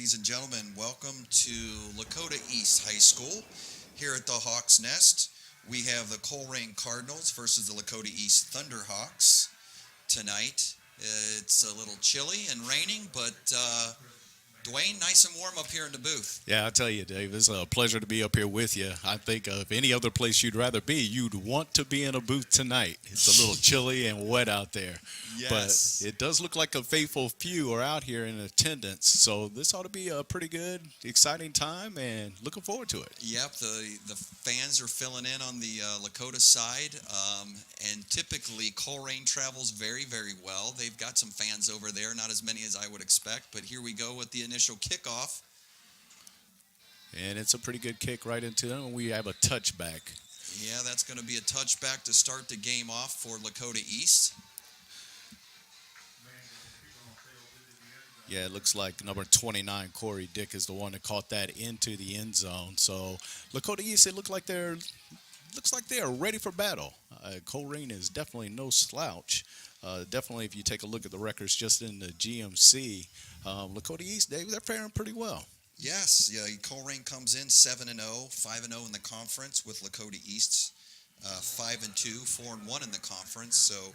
ladies and gentlemen. Welcome to Lakota East High School. Here at the Hawks Nest, we have the Colerain Cardinals versus the Lakota East Thunderhawks tonight. It's a little chilly and raining, but Dwayne, nice and warm up here in the booth. Yeah, I tell you, Dave, it's a pleasure to be up here with you. I think of any other place you'd rather be, you'd want to be in a booth tonight. It's a little chilly and wet out there. Yes. But it does look like a faithful few are out here in attendance. So this ought to be a pretty good, exciting time, and looking forward to it. Yep, the fans are filling in on the Lakota side, and typically Colerain travels very, very well. They've got some fans over there, not as many as I would expect, but here we go with the initial kickoff. And it's a pretty good kick right into them, and we have a touchback. Yeah, that's going to be a touchback to start the game off for Lakota East. Yeah, it looks like number 29, Corey Dick, is the one that caught that into the end zone. So Lakota East, it looks like they are ready for battle. Colerain is definitely no slouch. Definitely, if you take a look at the records just in the GMC, Lakota East, Dave, they're faring pretty well. Yes, yeah. Colerain comes in 7-0, 5-0 in the conference with Lakota East 5-2, 4-1 in the conference. So,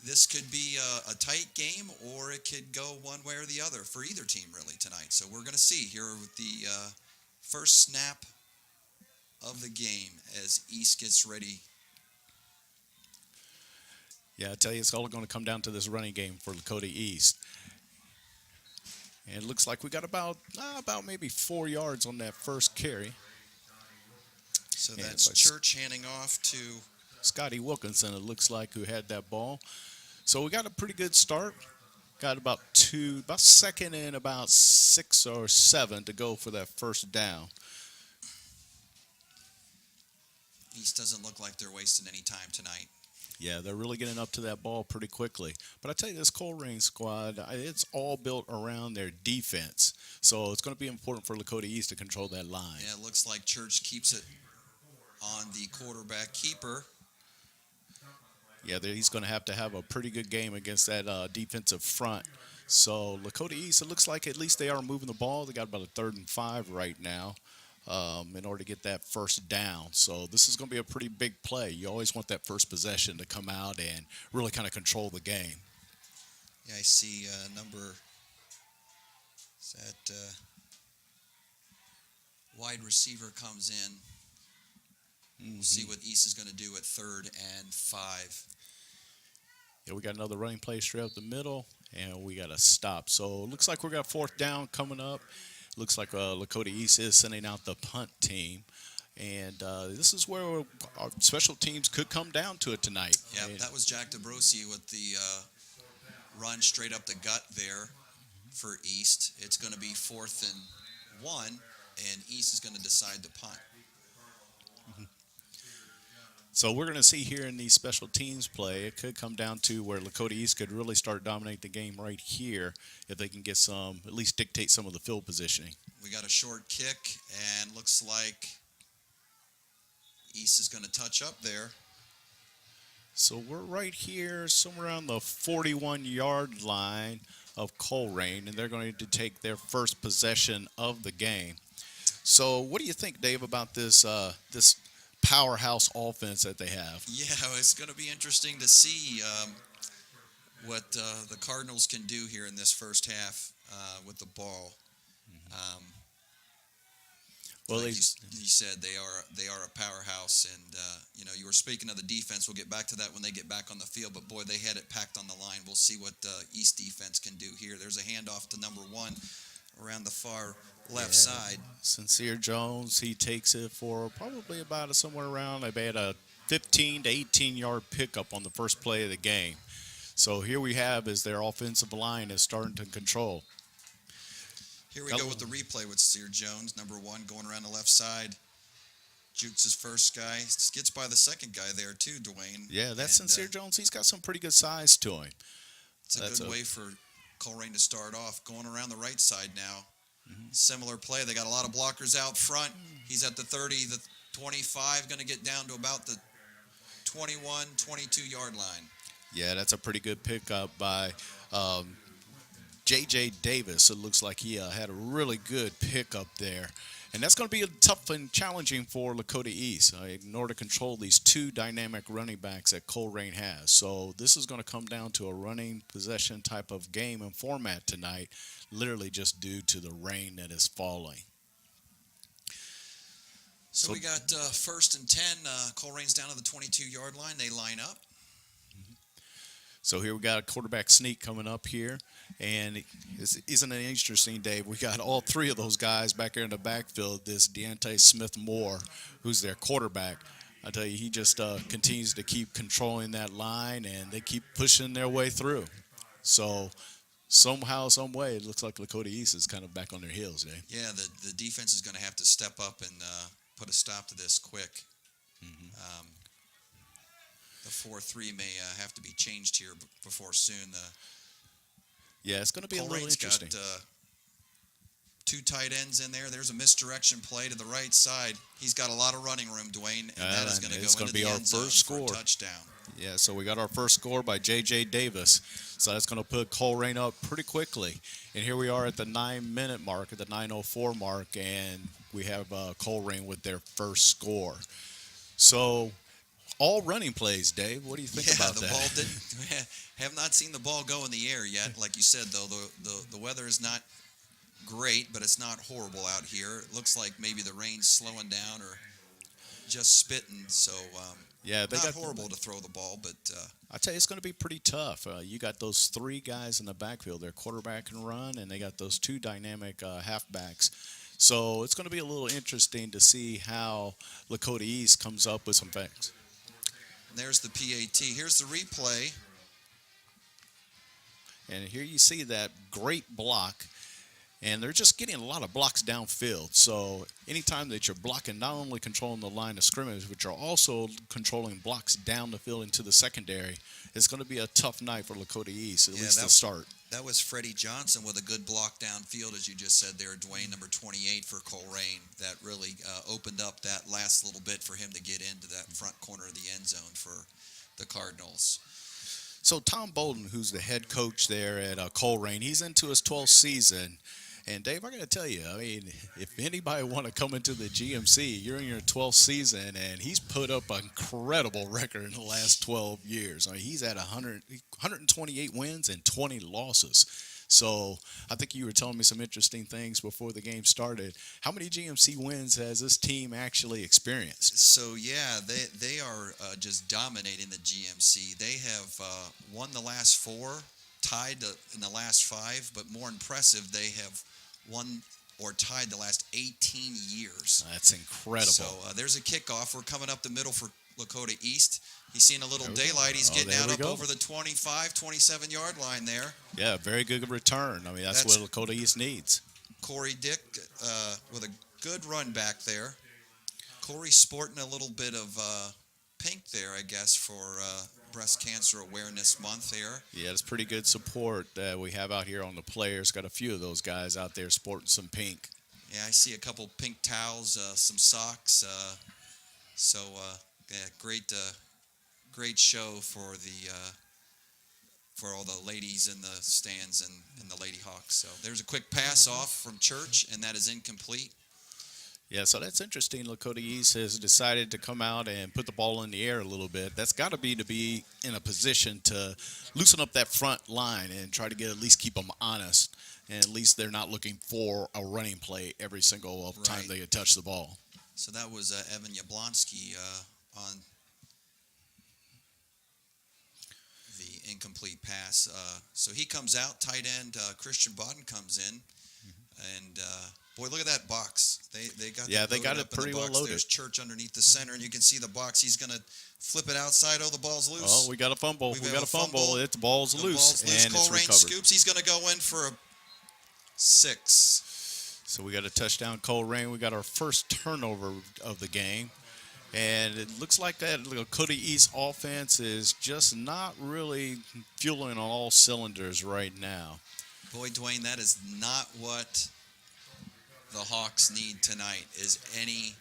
this could be a tight game, or it could go one way or the other for either team really tonight. So we're going to see here with the first snap of the game as East gets ready. Yeah, I tell you, it's all going to come down to this running game for Lakota East. And it looks like we got about maybe 4 yards on that first carry. So that's Church handing off to Scotty Wilkinson, it looks like, who had that ball. So we got a pretty good start. Got about second and about 6 or 7 to go for that first down. East doesn't look like they're wasting any time tonight. Yeah, they're really getting up to that ball pretty quickly. But I tell you, this Colerain squad, it's all built around their defense. So it's going to be important for Lakota East to control that line. Yeah, it looks like Church keeps it on the quarterback keeper. Yeah, he's going to have a pretty good game against that defensive front. So Lakota East, it looks like at least they are moving the ball. They got about a 3rd and 5 right now. In order to get that first down. So this is going to be a pretty big play. You always want that first possession to come out and really kind of control the game. Yeah, I see wide receiver comes in. Mm-hmm. We'll see what East is going to do at 3rd and 5. Yeah, we got another running play straight up the middle, and we got a stop. So it looks like we got 4th down coming up. Looks like Lakota East is sending out the punt team. And this is where our special teams could come down to it tonight. Yeah, that was Jack DeBrosi with the run straight up the gut there for East. It's going to be 4th and 1, and East is going to decide to punt. Mm-hmm. So we're going to see here in these special teams play, it could come down to where Lakota East could really start dominate the game right here if they can get at least dictate some of the field positioning. We got a short kick, and looks like East is going to touch up there. So we're right here, somewhere around the 41-yard line of Colerain, and they're going to take their first possession of the game. So what do you think, Dave, about this powerhouse offense that they have? Yeah, it's going to be interesting to see what the Cardinals can do here in this first half with the ball. Well, like you said, they are a powerhouse, and you were speaking of the defense. We'll get back to that when they get back on the field. But boy, they had it packed on the line. We'll see what East defense can do here. There's a handoff to number 1 around the far left side. Sincere Jones, he takes it for probably about somewhere around about a 15 to 18-yard pickup on the first play of the game. So here we have is their offensive line is starting to control. Here we go with the replay with Sincere Jones, number 1, going around the left side. Jukes his first guy. Gets by the second guy there too, Dwayne. Yeah, that's Sincere Jones. He's got some pretty good size to him. It's a good way for Colerain to start off. Going around the right side now. Mm-hmm. Similar play. They got a lot of blockers out front. He's at the 30, the 25, going to get down to about the 21, 22-yard line. Yeah, that's a pretty good pickup by J.J. Davis, it looks like he had a really good pickup there. And that's going to be tough and challenging for Lakota East in order to control these two dynamic running backs that Colerain has. So this is going to come down to a running possession type of game and format tonight, literally just due to the rain that is falling. So we got 1st and 10. Colerain's down to the 22-yard line. They line up. So here we got a quarterback sneak coming up here. And isn't it interesting, Dave? We got all three of those guys back here in the backfield. This Deontay Smith-Moore, who's their quarterback. I tell you, he just continues to keep controlling that line, and they keep pushing their way through. So somehow, some way, it looks like Lakota East is kind of back on their heels, Dave. Yeah, the defense is going to have to step up and put a stop to this quick. The 4-3 may have to be changed here before soon. Yeah, it's going to be a little interesting. Got 2 tight ends in there. There's a misdirection play to the right side. He's got a lot of running room, Dwayne, and that is going to go into the end zone for a touchdown. Yeah, so we got our first score by J.J. Davis. So that's going to put Colerain up pretty quickly. And here we are at the 9-minute mark, at the 9:04 mark, and we have Colerain with their first score. So all running plays, Dave. What do you think about that? Yeah, the ball didn't. Have not seen the ball go in the air yet. Like you said, though, the weather is not great, but it's not horrible out here. It looks like maybe the rain's slowing down or just spitting. So yeah, they not horrible to throw the ball, but I tell you, it's going to be pretty tough. You got those 3 guys in the backfield. Their quarterback can run, and they got those 2 dynamic halfbacks. So it's going to be a little interesting to see how Lakota East comes up with some facts. There's the PAT. Here's the replay. And here you see that great block. And they're just getting a lot of blocks downfield. So anytime that you're blocking, not only controlling the line of scrimmage, but you're also controlling blocks down the field into the secondary, it's going to be a tough night for Lakota East, at least to start. That was Freddie Johnson with a good block downfield, as you just said there, Dwayne, number 28 for Colerain. That really opened up that last little bit for him to get into that front corner of the end zone for the Cardinals. So Tom Bolden, who's the head coach there at Colerain, he's into his 12th season. And, Dave, I got to tell you, I mean, if anybody want to come into the GMC, you're in your 12th season, and he's put up an incredible record in the last 12 years. I mean, he's at 128 wins and 20 losses. So I think you were telling me some interesting things before the game started. How many GMC wins has this team actually experienced? So, yeah, they are just dominating the GMC. They have won the last 4, tied in the last 5, but more impressive, they have won or tied the last 18 years. That's incredible. So there's a kickoff. We're coming up the middle for Lakota East. He's seeing a little daylight. He's getting out up over the 25, 27-yard line there. Yeah, very good return. I mean, that's what Lakota East needs. Corey Dick with a good run back there. Corey's sporting a little bit of pink there, I guess, for Breast Cancer Awareness Month here. Yeah, it's pretty good support that we have out here on the players. Got a few of those guys out there sporting some pink. Yeah, I see a couple pink towels, some socks. Great show for all the ladies in the stands and the Lady Hawks. So there's a quick pass off from Church, and that is incomplete. Yeah, so that's interesting. Lakota East has decided to come out and put the ball in the air a little bit. That's got to be in a position to loosen up that front line and try to at least keep them honest. And at least they're not looking for a running play every single time they touch the ball. So that was Evan Yablonsky on the incomplete pass. So he comes out, tight end. Christian Bodden comes in. And boy, look at that box. They got it pretty well loaded. There's Church underneath the center, and you can see the box. He's going to flip it outside. Oh, the ball's loose. Oh, we got a fumble. We got a fumble. The ball's loose. And it's recovered. Scoops. He's going to go in for a 6. So we got a touchdown, Colerain. We got our first turnover of the game. And it looks like that Lakota East offense is just not really fueling on all cylinders right now. Boy, Dwayne, that is not what the Hawks need tonight, is any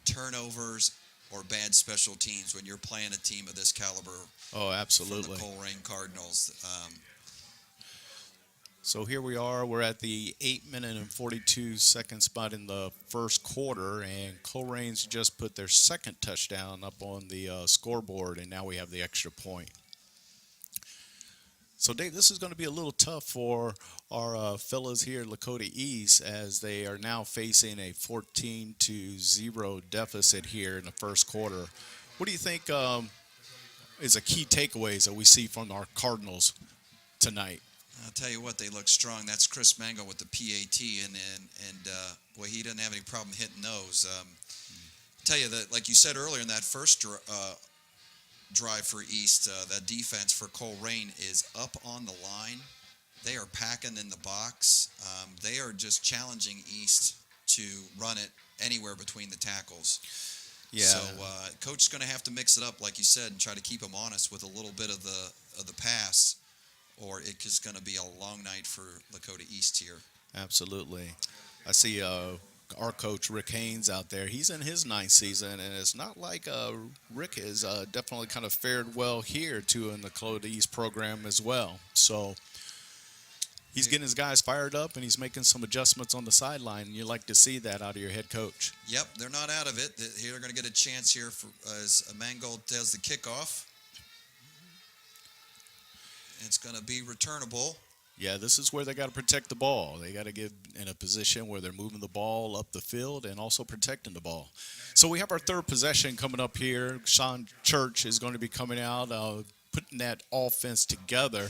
turnovers or bad special teams when you're playing a team of this caliber. Oh, absolutely. From the Colerain Cardinals. So here we are. We're at the 8 minute and 42 second spot in the first quarter, and Colerain's just put their second touchdown up on the scoreboard, and now we have the extra point. So, Dave, this is going to be a little tough for our fellas here at Lakota East as they are now facing a 14-0 deficit here in the first quarter. What do you think is a key takeaways that we see from our Cardinals tonight? I'll tell you what, they look strong. That's Chris Mango with the PAT, and boy, he doesn't have any problem hitting those. Tell you that, like you said earlier, in that first drive for East, that defense for Colerain is up on the line. They are packing in the box. They are just challenging East to run it anywhere between the tackles. Yeah. So coach is going to have to mix it up, like you said, and try to keep them honest with a little bit of the pass, or it is going to be a long night for Lakota East here. Absolutely. I see our coach, Rick Haynes, out there. He's in his ninth season, and it's not like Rick has definitely kind of fared well here, too, in the Lakota East program as well. So he's getting his guys fired up, and he's making some adjustments on the sideline, and you like to see that out of your head coach. Yep, they're not out of it. They're going to get a chance here as Mangold does the kickoff. It's going to be returnable. Yeah, this is where they got to protect the ball. They got to get in a position where they're moving the ball up the field and also protecting the ball. So we have our third possession coming up here. Sean Church is going to be coming out, putting that offense together.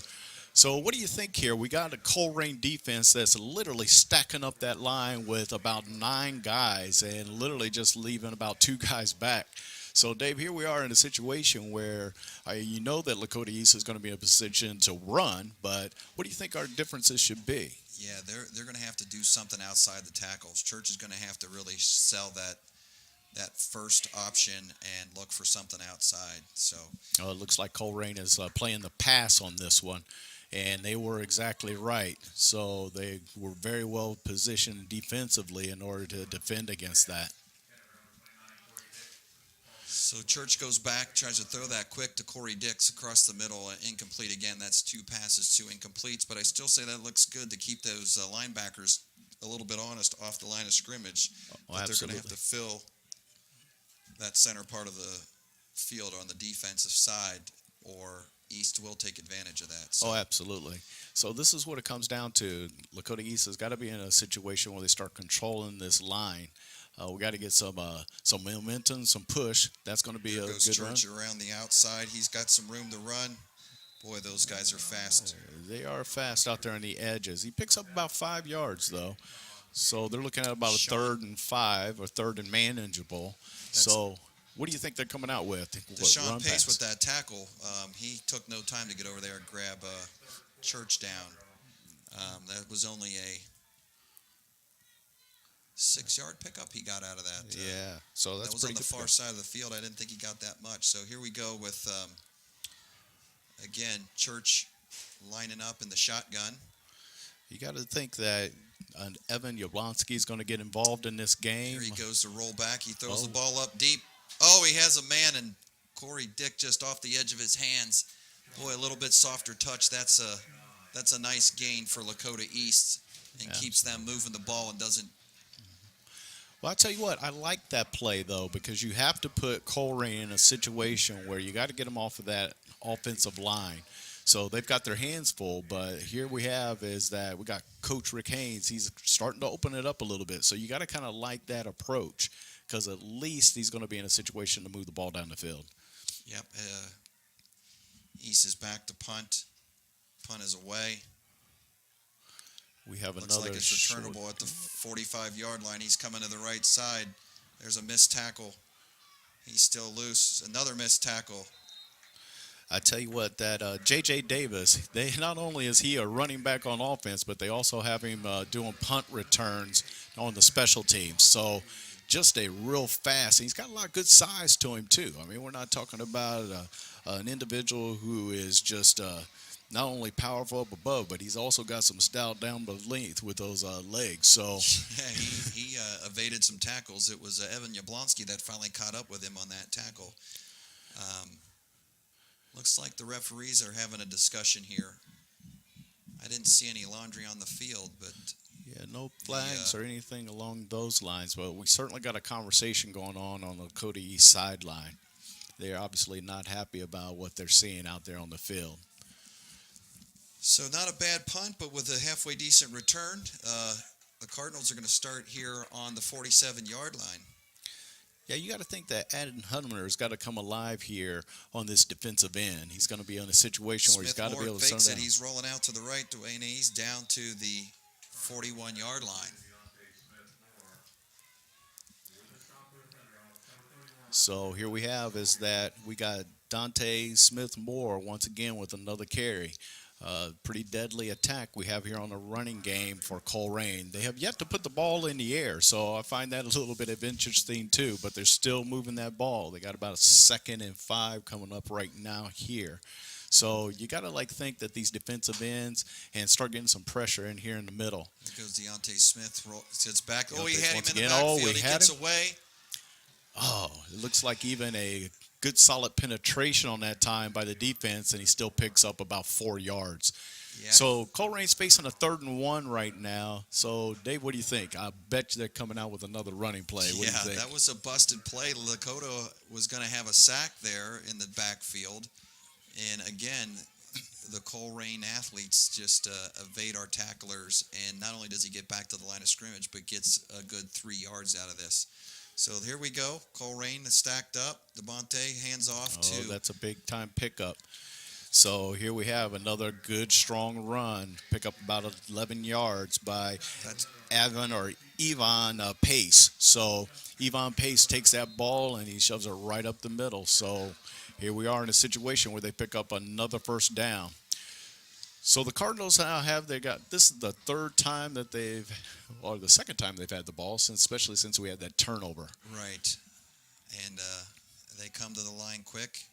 So what do you think here? We got a Colerain defense that's literally stacking up that line with about 9 guys and literally just leaving about 2 guys back. So, Dave, here we are in a situation where you know that Lakota East is going to be in a position to run, but what do you think our differences should be? Yeah, they're going to have to do something outside the tackles. Church is going to have to really sell that first option and look for something outside. So it looks like Colerain is playing the pass on this one, and they were exactly right. So they were very well positioned defensively in order to defend against that. So Church goes back, tries to throw that quick to Corey Dix across the middle, incomplete again. That's 2 passes, 2 incompletes, but I still say that looks good to keep those linebackers a little bit honest off the line of scrimmage. But they're going to have to fill that center part of the field on the defensive side, or East will take advantage of that. So. Oh, absolutely. So this is what it comes down to. Lakota East has got to be in a situation where they start controlling this line. We got to get some momentum, some push. That's going to be a good run. Church around the outside. He's got some room to run. Boy, those guys are fast. They are fast out there on the edges. He picks up about 5 yards, though. So they're looking at about a 3rd and 5 or 3rd and manageable. So what do you think they're coming out with? Deshaun Pace with that tackle. He took no time to get over there and grab Church down. That was only a 6-yard pickup he got out of that. Yeah, so that's that was pretty on the far side of the field. I didn't think he got that much. So here we go with, again, Church lining up in the shotgun. You got to think that Evan Yablonsky is going to get involved in this game. Here he goes to roll back. He throws the ball up deep. Oh, he has a man, and Corey Dick just off the edge of his hands. Boy, a little bit softer touch. That's a nice gain for Lakota East and keeps them moving the ball and doesn't. Well, I tell you what, I like that play, though, because you have to put Colerain in a situation where you got to get them off of that offensive line. So they've got their hands full, but here we have is that we got Coach Rick Haynes. He's starting to open it up a little bit. So you got to kind of like that approach because at least he's going to be in a situation to move the ball down the field. Yep. East is back to punt. Punt is away. We have Looks another like it's returnable at the 45-yard line. He's coming to the right side. There's a missed tackle. He's still loose. Another missed tackle. I tell you what, that J.J. Davis, they not only is he a running back on offense, but they also have him doing punt returns on the special teams. So just a real fast. He's got a lot of good size to him, too. I mean, we're not talking about an individual who is just not only powerful up above, but he's also got some stout down the length with those legs. So yeah, he evaded some tackles. It was Evan Yablonsky that finally caught up with him on that tackle. Looks like the referees are having a discussion here. I I didn't see any laundry on the field, but Yeah, no flags or anything along those lines, but we certainly got a conversation going on the Lakota East sideline. They're obviously not happy about what they're seeing out there on the field. so not a bad punt, but with a halfway decent return. The Cardinals are going to start here on the 47-yard line. Yeah, you got to think that Adam Hunter's got to come alive here on this defensive end. He's going to be in a situation where he's got to be able to fakes turn it. down. He's rolling out to the right, Dwayne. He's down to the 41-yard line. So here we have is that we got Dante Smith-Moore once again with another carry. Pretty deadly attack we have here on the running game for Colerain. They have yet to put the ball in the air, so I find that a little bit of interesting too, but they're still moving that ball. They got about a 2nd and 5 coming up right now here. So you got to think that these defensive ends and start getting some pressure in here in the middle. There goes Deontay Smith. Sits back. Oh, he Deontay had him once in the again. backfield. We He had gets him. away. Oh, it looks like even a good solid penetration on that time by the defense, and he still picks up about 4 yards. Yeah. So Colerain's facing a 3rd and 1 right now. So, Dave, what do you think? I bet you they're coming out with another running play. What do you think? That was a busted play. Lakota was going to have a sack there in the backfield. And again, the Colerain athletes just evade our tacklers. And not only does he get back to the line of scrimmage, but gets a good 3 yards out of this. So here we go. Colerain is stacked up. Devontae hands off to. Oh, that's a big-time pickup. So here we have another good, strong run. Pick up about 11 yards by Ivan Pace. So Ivan Pace takes that ball and he shoves it right up the middle. So here we are in a situation where they pick up another 1st down. So the Cardinals now this is the 3rd time that the 2nd time they've had the ball, especially since we had that turnover. Right. And they come to the line quick.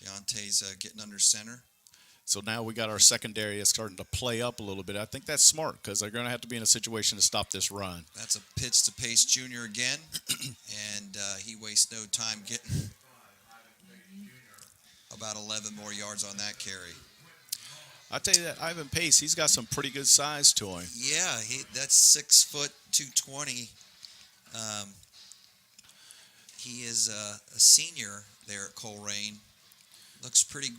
Deontay's getting under center. So now we got our secondary is starting to play up a little bit. I think that's smart because they're going to have to be in a situation to stop this run. That's a pitch to Pace Jr. again, and he wastes no time getting about 11 more yards on that carry. I'll tell you that Ivan Pace, he's got some pretty good size to him. Yeah, that's 6 foot 220. He is a senior there at Colerain. Looks pretty.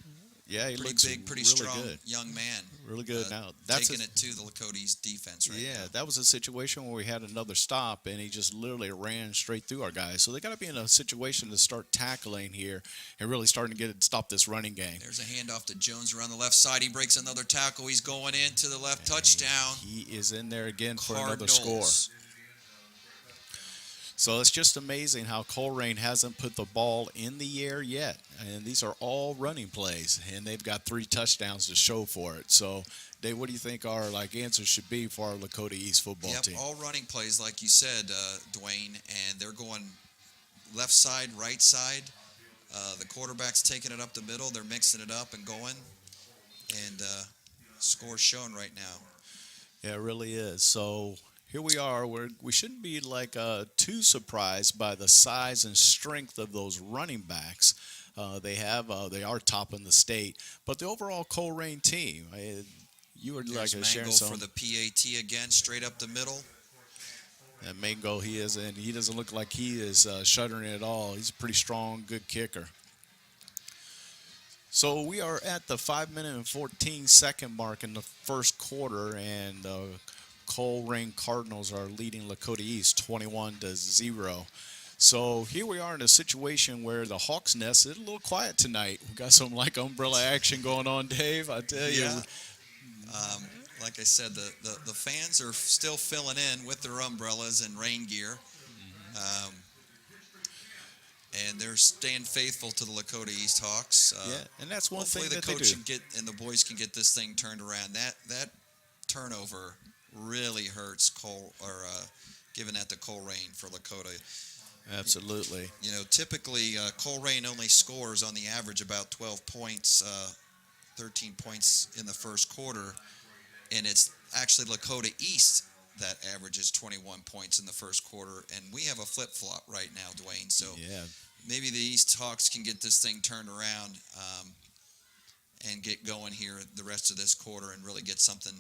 Yeah, he pretty looks big, pretty really strong good. Young man. Really good. Now that's taking it to the Lakota East defense right now. that was a situation where we had another stop, and he just literally ran straight through our guys. So they got to be in a situation to start tackling here and really starting to stop this running game. There's a handoff to Jones around the left side. He breaks another tackle. He's going into the left touchdown. He is in there again for another Cardinals. score. So it's just amazing how Colerain hasn't put the ball in the air yet. And these are all running plays, and they've got 3 touchdowns to show for it. So, Dave, what do you think our answers should be for our Lakota East football team? All running plays, like you said, Dwayne, and they're going left side, right side. The quarterback's taking it up the middle. They're mixing it up and going, and score shown right now. Yeah, it really is. So here we are. We shouldn't be too surprised by the size and strength of those running backs. They are top in the state, but the overall Colerain team. You were sharing some for the PAT again, straight up the middle. And Mango, he doesn't look like he is shuddering at all. He's a pretty strong, good kicker. So we are at the 5-minute and 14-second mark in the first quarter, and Colerain Cardinals are leading Lakota East 21-0. So here we are in a situation where the Hawks Nest is a little quiet tonight. We got some umbrella action going on, Dave. I tell you. Yeah. Like I said, the fans are still filling in with their umbrellas and rain gear. And they're staying faithful to the Lakota East Hawks. And that's one thing hopefully that the they coach do. and the boys can get this thing turned around. That turnover really hurts giving that to Colerain for Lakota. Absolutely. Typically Colerain only scores on the average about 12 points, 13 points in the first quarter, and it's actually Lakota East that averages 21 points in the first quarter, and we have a flip-flop right now, Dwayne. So maybe the East Hawks can get this thing turned around and get going here the rest of this quarter and really get something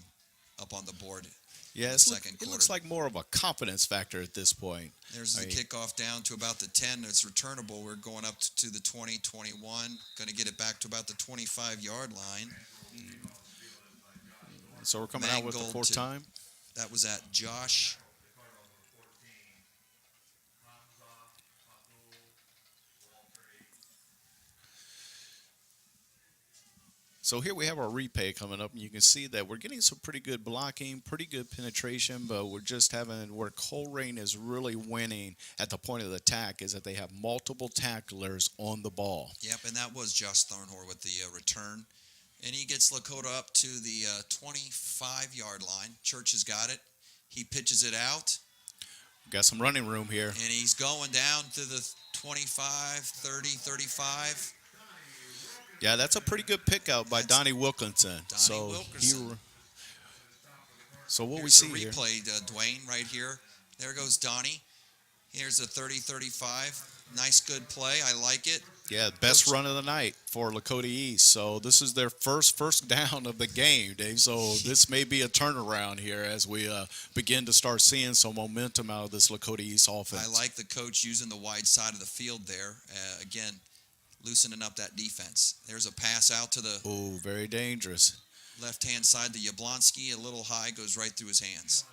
up on the board. Yeah, it looks like more of a confidence factor at this point. There's the kickoff down to about the 10. It's returnable. We're going up to the 20, 21. Going to get it back to about the 25-yard line. So we're coming out with the fourth time. That was at Josh. So here we have our replay coming up, and you can see that we're getting some pretty good blocking, pretty good penetration, but we're just having where Colerain is really winning at the point of the attack is that they have multiple tacklers on the ball. Yep, and that was Josh Thornhor with the return. And he gets Lakota up to the 25-yard line. Church has got it. He pitches it out. Got some running room here. And he's going down to the 25, 30, 35. Yeah, that's a pretty good pick out by Donnie Wilkinson. Wilkinson. So what Here's we see the here. replay, Dwayne, right here. There goes Donnie. Here's a 30, 35. Nice, good play. I like it. Yeah, best run of the night for Lakota East. So this is their first down of the game, Dave. So this may be a turnaround here as we begin to start seeing some momentum out of this Lakota East offense. I like the coach using the wide side of the field there. Again, loosening up that defense. There's a pass out to the very dangerous. Left-hand side to Yablonski. A little high, goes right through his hands.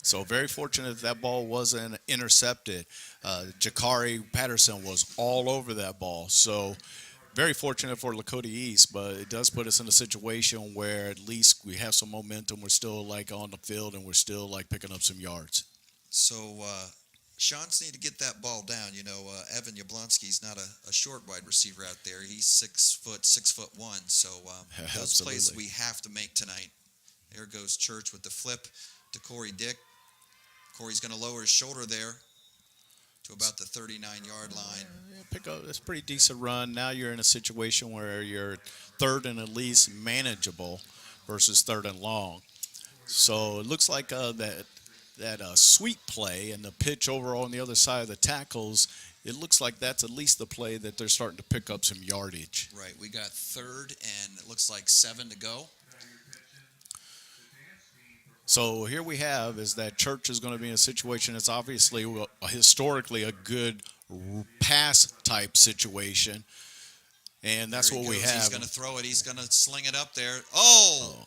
So very fortunate that ball wasn't intercepted. Jakari Patterson was all over that ball. So very fortunate for Lakota East, but it does put us in a situation where at least we have some momentum. We're still like on the field and we're still like picking up some yards. So Sean's need to get that ball down. You know, Evan Yablonski's not a short wide receiver out there. He's 6'1". So those plays we have to make tonight. There goes Church with the flip to Corey Dick. Corey's going to lower his shoulder there to about the 39-yard line. Pick up. That's a pretty decent run. Now you're in a situation where you're third and at least manageable versus third and long. So it looks like that sweep play and the pitch over on the other side of the tackles, it looks like that's at least the play that they're starting to pick up some yardage. Right. We got third and it looks like 7 to go. So here we have is that Church is going to be in a situation that's obviously historically a good pass type situation. And that's what we have. He's going to throw it. He's going to sling it up there. Oh!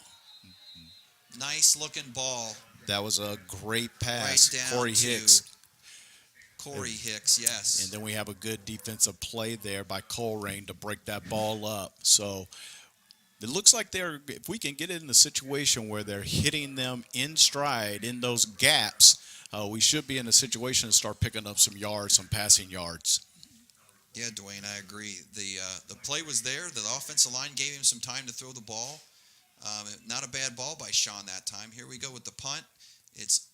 Nice looking ball. That was a great pass. Right down Corey Hicks. Corey Hicks, yes. And then we have a good defensive play there by Colerain to break that ball up. So it looks like if we can get it in a situation where they're hitting them in stride in those gaps, we should be in a situation to start picking up some yards, some passing yards. Yeah, Dwayne, I agree. The play was there. The offensive line gave him some time to throw the ball. Not a bad ball by Sean that time. Here we go with the punt. It's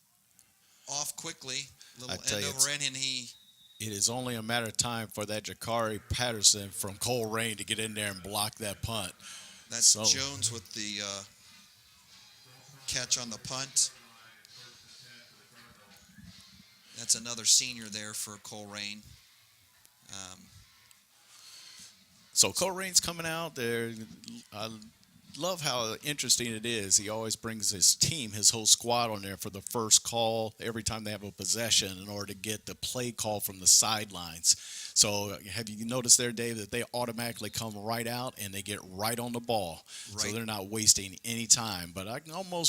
off quickly. Little end over end, and it is only a matter of time for that Jakari Patterson from Colerain to get in there and block that punt. That's Jones with the catch on the punt. That's another senior there for Colerain. So Colerain's coming out there. I love how interesting it is. He always brings his team, his whole squad on there for the first call every time they have a possession in order to get the play call from the sidelines. So have you noticed there, Dave, that they automatically come right out and they get right on the ball. Right. So they're not wasting any time. But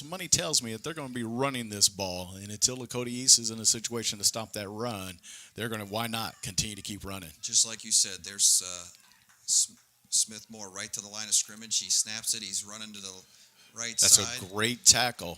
money tells me that they're going to be running this ball. And until Lakota East is in a situation to stop that run, they're going to, why not, continue to keep running. Just like you said, there's Smith Moore right to the line of scrimmage. He snaps it. He's running to the right side. That's a great tackle.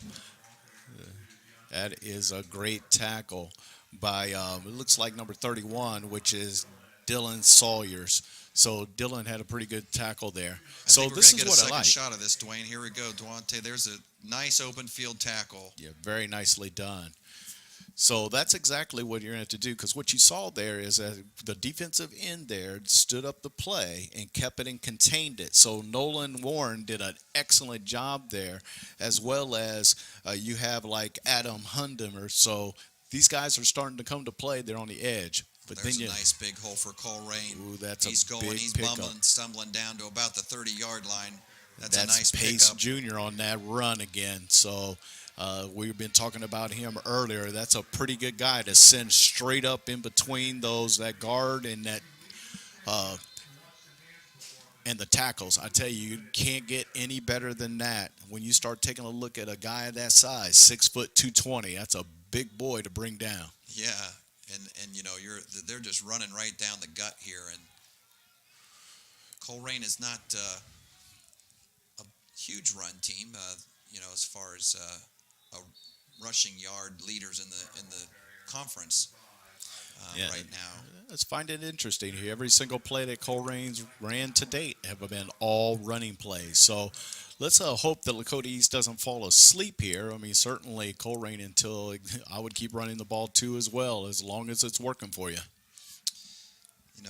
That is a great tackle by, it looks like number 31, which is Dylan Sawyers. So Dylan had a pretty good tackle there. So this is what I like. Shot of this, Dwayne. Here we go, Duante. There's a nice open field tackle. Yeah, very nicely done. So that's exactly what you're going to have to do, because what you saw there is that the defensive end there stood up the play and kept it and contained it. So Nolan Warren did an excellent job there, as well as you have like Adam Hundemer. So these guys are starting to come to play. They're on the edge. But there's then a nice big hole for Colerain. Ooh, that's he's a big He's pickup. stumbling down to about the 30-yard line. That's a That's nice Pace pickup. Jr. on that run again. So we've been talking about him earlier. That's a pretty good guy to send straight up in between that guard and that and the tackles. I tell you, you can't get any better than that. When you start taking a look at a guy that size, 6', 220, that's a big boy to bring down. Yeah, and they're just running right down the gut here, and Colerain is not a huge run team. As far as rushing yard leaders in the conference right now. Let's find it interesting here. Every single play that Colerain's ran to date have been all running plays. So let's hope that Lakota East doesn't fall asleep here. I mean, certainly Colerain until I would keep running the ball too as well, as long as it's working for you.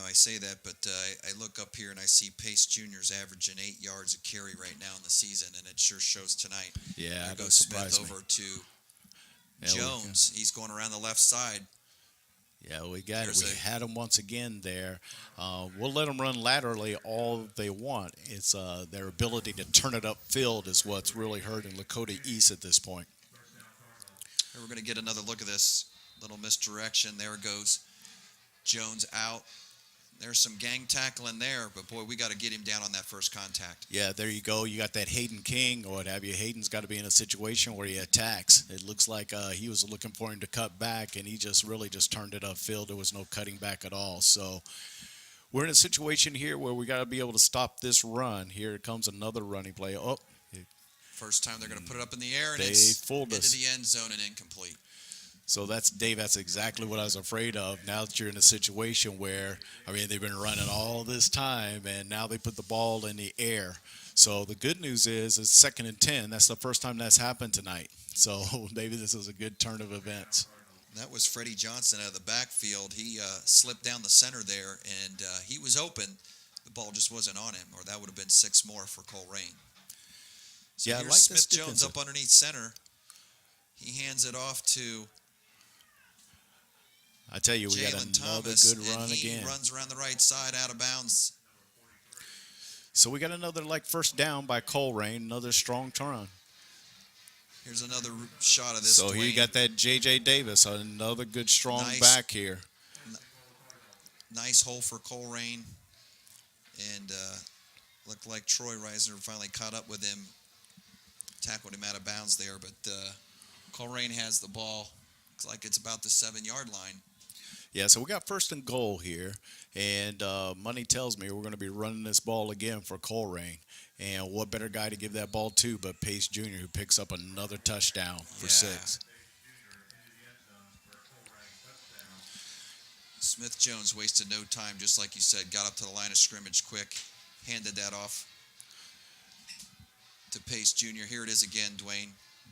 I say that, but I look up here and I see Pace Jr.'s averaging 8 yards a carry right now in the season, and it sure shows tonight. Yeah, there goes Smith over to Jones. He's going around the left side. Yeah, we got it. We had him once again there. We'll let them run laterally all they want. It's their ability to turn it upfield is what's really hurting Lakota East at this point. Here we're going to get another look at this little misdirection. There goes Jones out. There's some gang tackling there, but boy, we got to get him down on that first contact. Yeah, there you go. You got that Hayden King or what have you. Hayden's got to be in a situation where he attacks. It looks like he was looking for him to cut back, and he just turned it upfield. There was no cutting back at all. So we're in a situation here where we got to be able to stop this run. Here comes another running play. Oh, first time they're going to put it up in the air, and it's fooled us into the end zone and incomplete. So that's exactly what I was afraid of. Now that you're in a situation where, they've been running all this time, and now they put the ball in the air. So the good news is it's 2nd and 10. That's the first time that's happened tonight. So maybe this is a good turn of events. That was Freddie Johnson out of the backfield. He slipped down the center there, and he was open. The ball just wasn't on him, or that would have been 6 more for Colerain. So yeah, here's like Smith Jones up underneath center. He hands it off to I tell you, we got Jalen another Thomas, good run and he again. runs around the right side out of bounds. So we got another first down by Colerain, another strong turn. Here's another shot of this. So here you got that J.J. Davis, another good strong back here. Nice hole for Colerain, and looked like Troy Reisner finally caught up with him, tackled him out of bounds there, but Colerain has the ball. Looks like it's about the 7-yard line. Yeah, so we got 1st and goal here, and money tells me we're going to be running this ball again for Colerain. And what better guy to give that ball to but Pace Jr., who picks up another touchdown for 6. Smith Jones wasted no time, just like you said, got up to the line of scrimmage quick, handed that off to Pace Jr. Here it is again, Dwayne.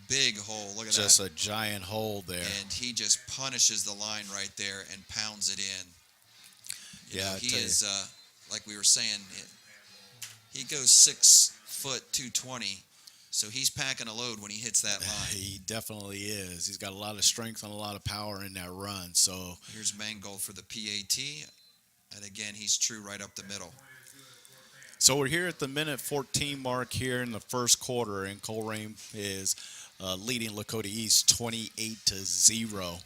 Big hole. Look at that. Just a giant hole there. And he just punishes the line right there and pounds it in. Yeah, he is, like we were saying, he goes 6 foot 220, so he's packing a load when he hits that line. He definitely is. He's got a lot of strength and a lot of power in that run. So here's Mangold for the PAT, and again, he's true right up the middle. So we're here at the minute 14 mark here in the first quarter, and Colerain is leading Lakota East 28-0.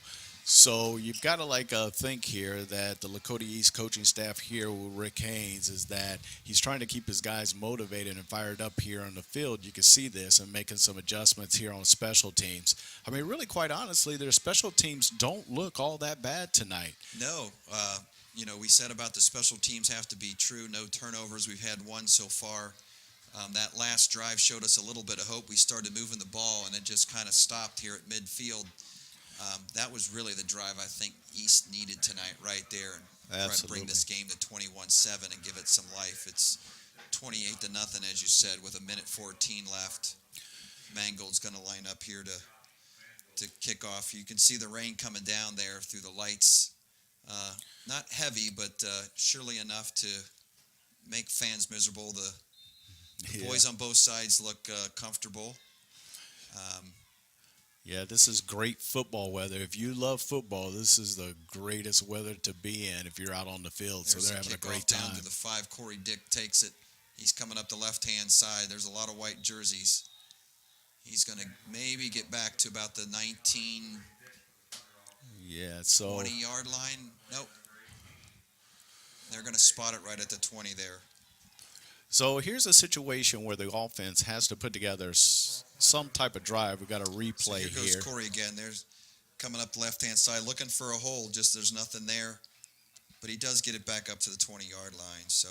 So you've got to think here that the Lakota East coaching staff here with Rick Haynes is that he's trying to keep his guys motivated and fired up here on the field. You can see this and making some adjustments here on special teams. Really, quite honestly, their special teams don't look all that bad tonight. No, we said about the special teams have to be true. No turnovers. We've had one so far. That last drive showed us a little bit of hope. We started moving the ball, and it just kind of stopped here at midfield. That was really the drive I think East needed tonight right there. And try to bring this game to 21-7 and give it some life. It's 28-0, as you said, with 1:14 left. Mangold's going to line up here to kick off. You can see the rain coming down there through the lights. Not heavy, but surely enough to make fans miserable. The boys on both sides look comfortable. Yeah, this is great football weather. If you love football, this is the greatest weather to be in if you're out on the field. So they're having a great time. Down to the 5. Corey Dick takes it. He's coming up the left-hand side. There's a lot of white jerseys. He's going to maybe get back to about the 19, Yeah, so 20-yard line. Nope. They're going to spot it right at the 20 there. so here's a situation where the offense has to put together some type of drive. We got a So replay here goes here. Corey again. There's coming up the left-hand side, looking for a hole. Just there's nothing there. But he does get it back up to the 20-yard line. So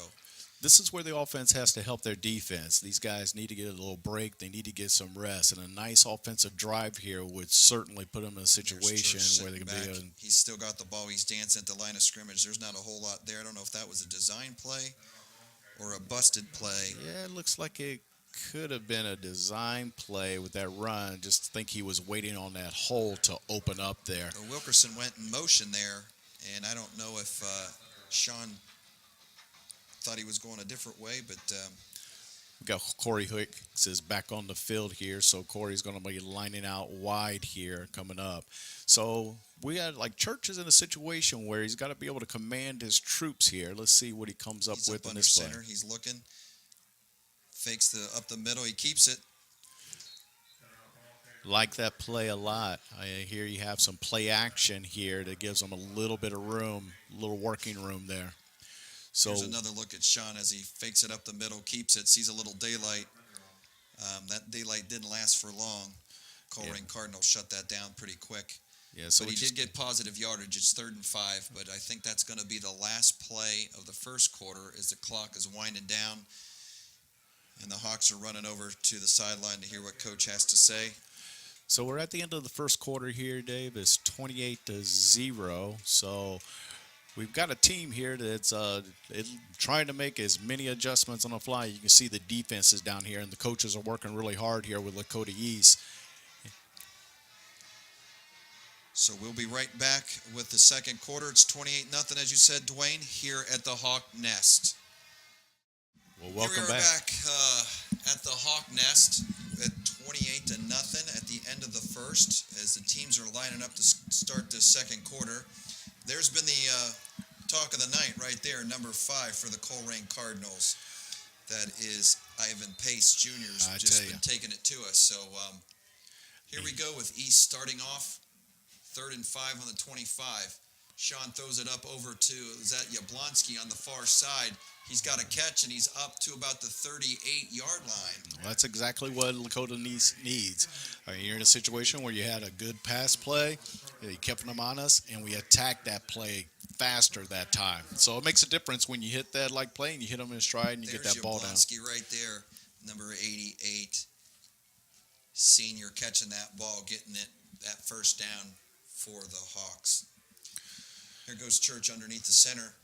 This is where the offense has to help their defense. These guys need to get a little break. They need to get some rest. And a nice offensive drive here would certainly put them in a situation where they can be able to. He's still got the ball. He's dancing at the line of scrimmage. There's not a whole lot there. I don't know if that was a design play or a busted play. Yeah, it looks like it could have been a design play with that run. Just think he was waiting on that hole to open up there. Wilkerson went in motion there, and I don't know if Sean thought he was going a different way, but We got Corey Hicks is back on the field here, so Corey's going to be lining out wide here coming up. So we got like Church is in a situation where he's got to be able to command his troops here. Let's see what he comes up he's with up in under this play. center. He's looking, fakes up the middle. He keeps it. Like that play a lot. Here you have some play action here that gives them a little bit of room, a little working room there. So Here's another look at Sean as he fakes it up the middle, keeps it, sees a little daylight. That daylight didn't last for long. Colerain Cardinals shut that down pretty quick. yeah, so But he did get positive yardage. It's 3rd and 5, but I think that's going to be the last play of the first quarter as the clock is winding down and the Hawks are running over to the sideline to hear what Coach has to say. So we're at the end of the first quarter here, Dave. It's 28-0. So we've got a team here that's trying to make as many adjustments on the fly. You can see the defenses down here, and the coaches are working really hard here with Lakota East. So we'll be right back with the second quarter. It's 28-0, as you said, Dwayne, here at the Hawk Nest. Well, welcome Here we are back. at the Hawk Nest at 28-0 at the end of the first as the teams are lining up to start the second quarter. There's been the talk of the night right there, number 5 for the Colerain Cardinals. That is Ivan Pace Jr.'s just been taking it to us. So here we go with East starting off, 3rd and 5 on the 25. Sean throws it up over to Yablonski on the far side. He's got a catch, and he's up to about the 38-yard line. Well, that's exactly what Lakota needs. I mean, you're in a situation where you had a good pass play, you kept them on us, and we attacked that play faster that time. So it makes a difference when you hit that like play and you hit them in stride and you get that ball down. There's Yablonski right there, number 88, senior, catching that ball, getting it that first down for the Hawks. Here goes Church underneath the center.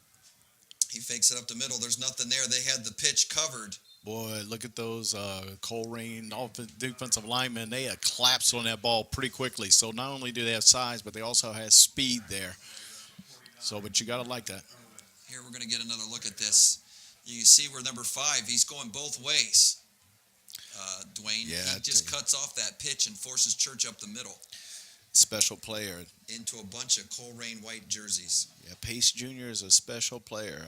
He fakes it up the middle. There's nothing there. They had the pitch covered. Boy, look at those Colerain defensive linemen. They collapsed on that ball pretty quickly. So not only do they have size, but they also have speed there. So, but you got to like that. Here we're going to get another look at this. You can see where number 5, he's going both ways. Dwayne, Yeah, he just cuts off that pitch and forces Church up the middle Special player. into a bunch of Colerain white jerseys. Yeah, Pace Jr. is a special player.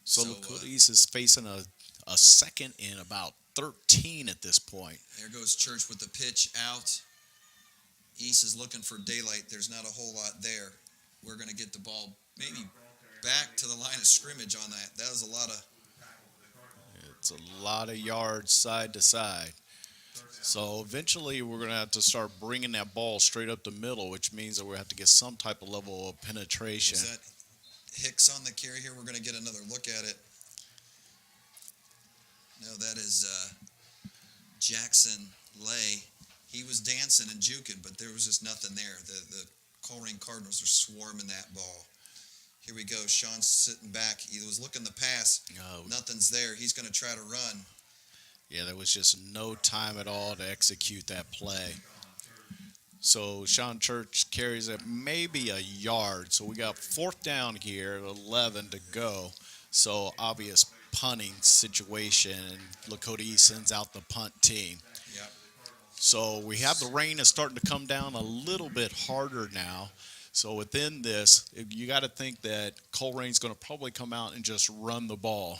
So Lakota uh, East is facing a second and about 13 at this point. There goes Church with the pitch out. East is looking for daylight. There's not a whole lot there. We're going to get the ball maybe back to the line of scrimmage on that. That was a lot of... It's a lot of yards side to side. So eventually we're going to have to start bringing that ball straight up the middle, which means that we have to get some type of level of penetration. Is that Hicks on the carry here? We're going to get another look at it. No, that is Jackson Lay. He was dancing and juking, but there was just nothing there. The Colerain Cardinals are swarming that ball. Here we go. Sean's sitting back. He was looking to pass. Nothing's there. He's going to try to run. Yeah, there was just no time at all to execute that play. So Sean Church carries it maybe a yard. So we got 4th down here, 11 to go. So obvious punting situation, and Lakota East sends out the punt team. Yep. So we have the rain is starting to come down a little bit harder now. So within this, you got to think that Colerain's going to probably come out and just run the ball.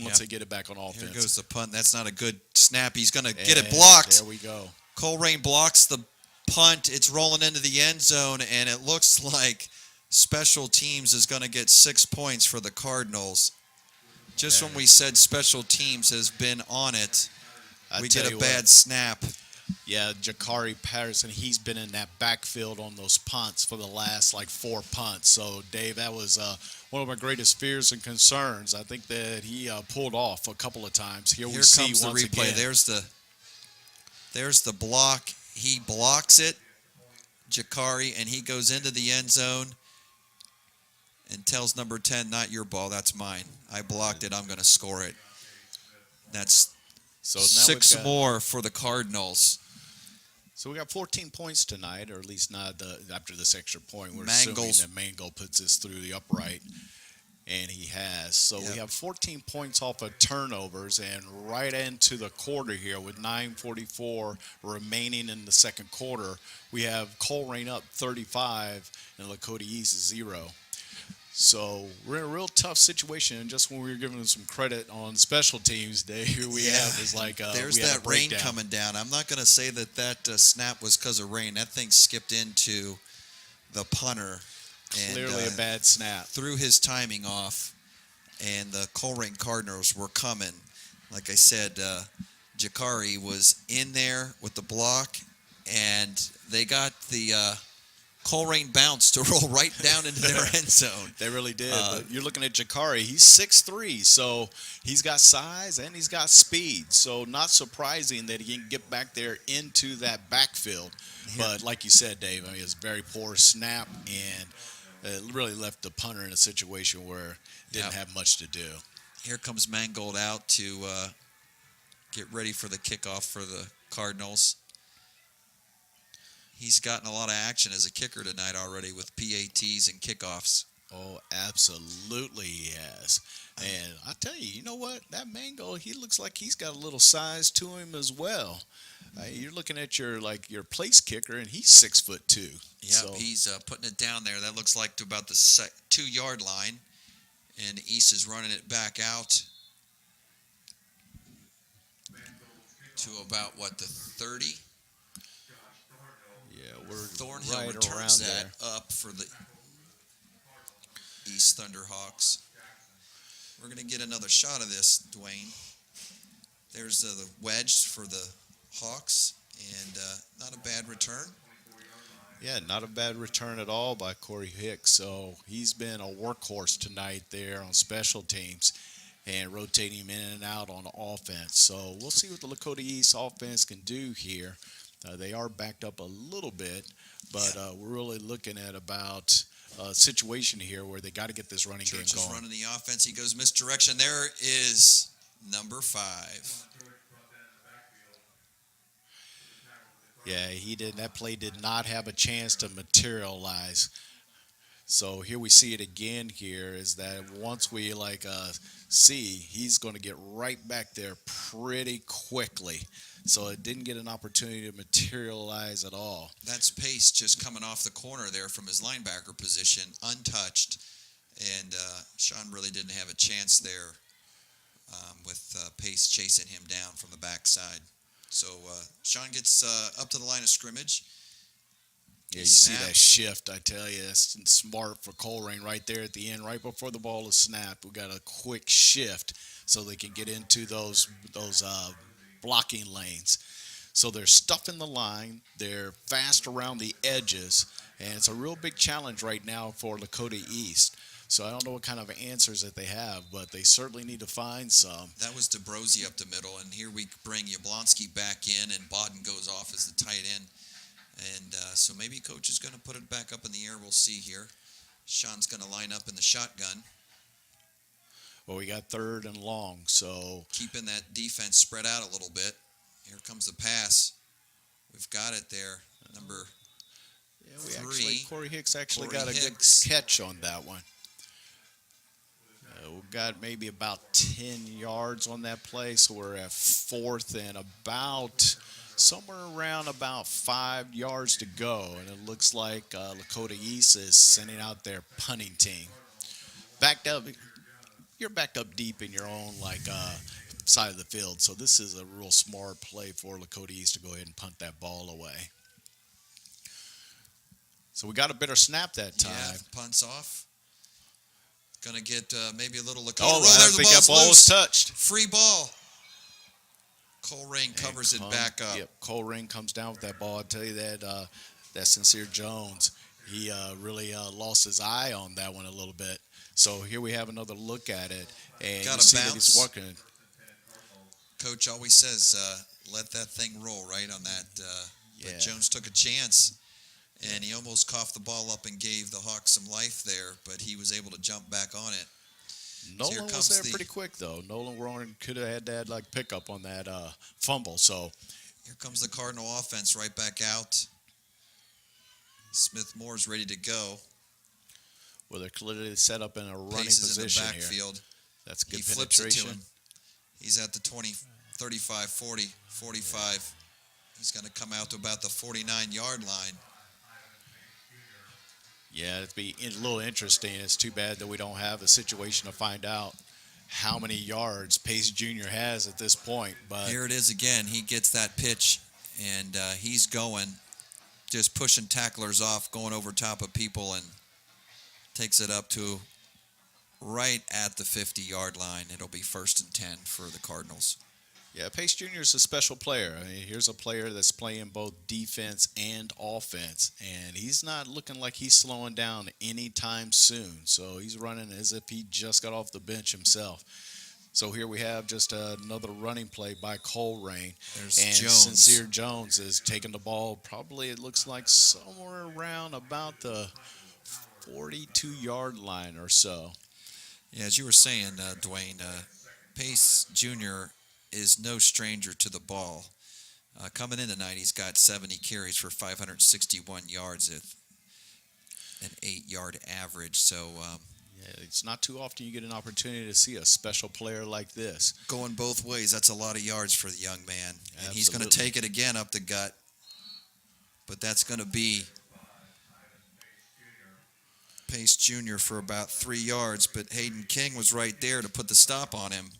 once they get it back on offense. Here goes the punt. That's not a good snap. He's going to get it And blocked. There we go. Colerain blocks the punt. It's rolling into the end zone, and it looks like special teams is going to get 6 points for the Cardinals. Just when we said special teams has been on it, we get a bad snap. Yeah, Jakari Patterson, he's been in that backfield on those punts for the last 4 punts. So, Dave, that was one of my greatest fears and concerns. I think that he pulled off a couple of times. Here we see comes the once replay. again. There's the block. He blocks it, Jakari, and he goes into the end zone and tells number 10, not your ball, that's mine. I blocked it. I'm going to score it. That's So now 6 more for the Cardinals. So we got 14 points tonight, or at least not after this extra point. We're Mangles. assuming that Mango puts this through the upright, and he has. So we have 14 points off of turnovers, and right into the quarter here with 9:44 remaining in the second quarter, we have Colerain up 35 and Lakota East 0. So we're in a real tough situation, and just when we were giving them some credit on special teams, Dave, here we have is there's we had that a rain breakdown. coming down. I'm not going to say that snap was because of rain. That thing skipped into the punter. And, Clearly a bad snap. Threw his timing off, and the Colerain Cardinals were coming. Like I said, Jakari was in there with the block, and they got the Colerain bounce to roll right down into their end zone. They really did. But you're looking at Jakari. He's 6'3", so he's got size and he's got speed. So not surprising that he can get back there into that backfield. Yeah. But like you said, Dave, I mean, it's a very poor snap, and it really left the punter in a situation where he didn't have much to do. Here comes Mangold out to get ready for the kickoff for the Cardinals. He's gotten a lot of action as a kicker tonight already with PATs and kickoffs. Oh, absolutely he has. And I tell you, you know what? That Mango, he looks like he's got a little size to him as well. You're looking at your place kicker, and he's 6'2". Yeah, so. He's putting it down there. That looks like to about the 2-yard line, and East is running it back out to about the 30. Yeah, we're Thornhill right returns around that there. up for the East Thunderhawks. We're going to get another shot of this, Dwayne. There's the wedge for the Hawks, and not a bad return. Yeah, not a bad return at all by Corey Hicks. So he's been a workhorse tonight there on special teams and rotating him in and out on offense. So we'll see what the Lakota East offense can do here. They are backed up a little bit, but we're really looking at about a situation here where they got to get this running game Church going. is running the offense. He goes misdirection. There is number 5. Yeah, he did. That play did not have a chance to materialize. So here we see it again here is that once we see, he's going to get right back there pretty quickly. So it didn't get an opportunity to materialize at all. That's Pace just coming off the corner there from his linebacker position, untouched. And Sean really didn't have a chance there with Pace chasing him down from the backside. So Sean gets up to the line of scrimmage. Yeah, you see that shift, I tell you. That's smart for Colerain right there at the end, right before the ball is snapped. We got a quick shift so they can get into those blocking lanes. So they're stuffing the line. They're fast around the edges, and it's a real big challenge right now for Lakota East. So I don't know what kind of answers that they have, but they certainly need to find some. That was DeBrosi up the middle, and here we bring Yablonski back in, and Bodden goes off as the tight end. And so maybe Coach is going to put it back up in the air. We'll see here. Sean's going to line up in the shotgun. Well, we got 3rd and long, so keeping that defense spread out a little bit. Here comes the pass. We've got it there. Number 3. Corey Hicks actually Corey got a Hicks. good catch on that one. We've got maybe about 10 yards on that play, so we're at 4th and about somewhere around about 5 yards to go, and it looks like Lakota East is sending out their punting team. Backed up, you're backed up deep in your own side of the field. So this is a real smart play for Lakota East to go ahead and punt that ball away. So we got a better snap that time. Yeah, punts off. Gonna get maybe a little Lakota. Oh, Roll I there, the think that ball's ball was loose. touched. Free ball. Colerain covers it back up. Yep, Colerain comes down with that ball. I tell you that that Sincere Jones, he really lost his eye on that one a little bit. So here we have another look at it, and Got you a see that bounce. he's working. Coach always says, let that thing roll right on that. Yeah. But Jones took a chance, and he almost coughed the ball up and gave the Hawks some life there, but he was able to jump back on it. Nolan was there pretty quick, though. Nolan Warren could have had that pickup on that fumble. So here comes the Cardinal offense right back out. Smith Moore's ready to go. well, they're clearly set up in a running Pace is in the position backfield. here. That's good He flips it to penetration. him. He's at the 20, 35, 40, 45. He's going to come out to about the 49-yard line. Yeah, it'd be a little interesting. It's too bad that we don't have a situation to find out how many yards Pace Jr. has at this point. But Here it is again. He gets that pitch, and he's going, just pushing tacklers off, going over top of people, and takes it up to right at the 50-yard line. It'll be 1st and 10 for the Cardinals. yeah, Pace Jr. is a special player. I mean, here's a player that's playing both defense and offense, and he's not looking like he's slowing down anytime soon. So he's running as if he just got off the bench himself. So here we have just another running play by Colerain. There's And Jones. Sincere Jones is taking the ball probably, it looks like, somewhere around about the 42-yard line or so. Yeah, as you were saying, Dwayne, Pace Jr. is no stranger to the ball. Coming in tonight, he's got 70 carries for 561 yards at an 8-yard average. So Yeah, it's not too often you get an opportunity to see a special player like this. going both ways, that's a lot of yards for the young man. And he's going to Absolutely. take it again up the gut. But that's going to be Pace Jr. for about 3 yards. But Hayden King was right there to put the stop on him.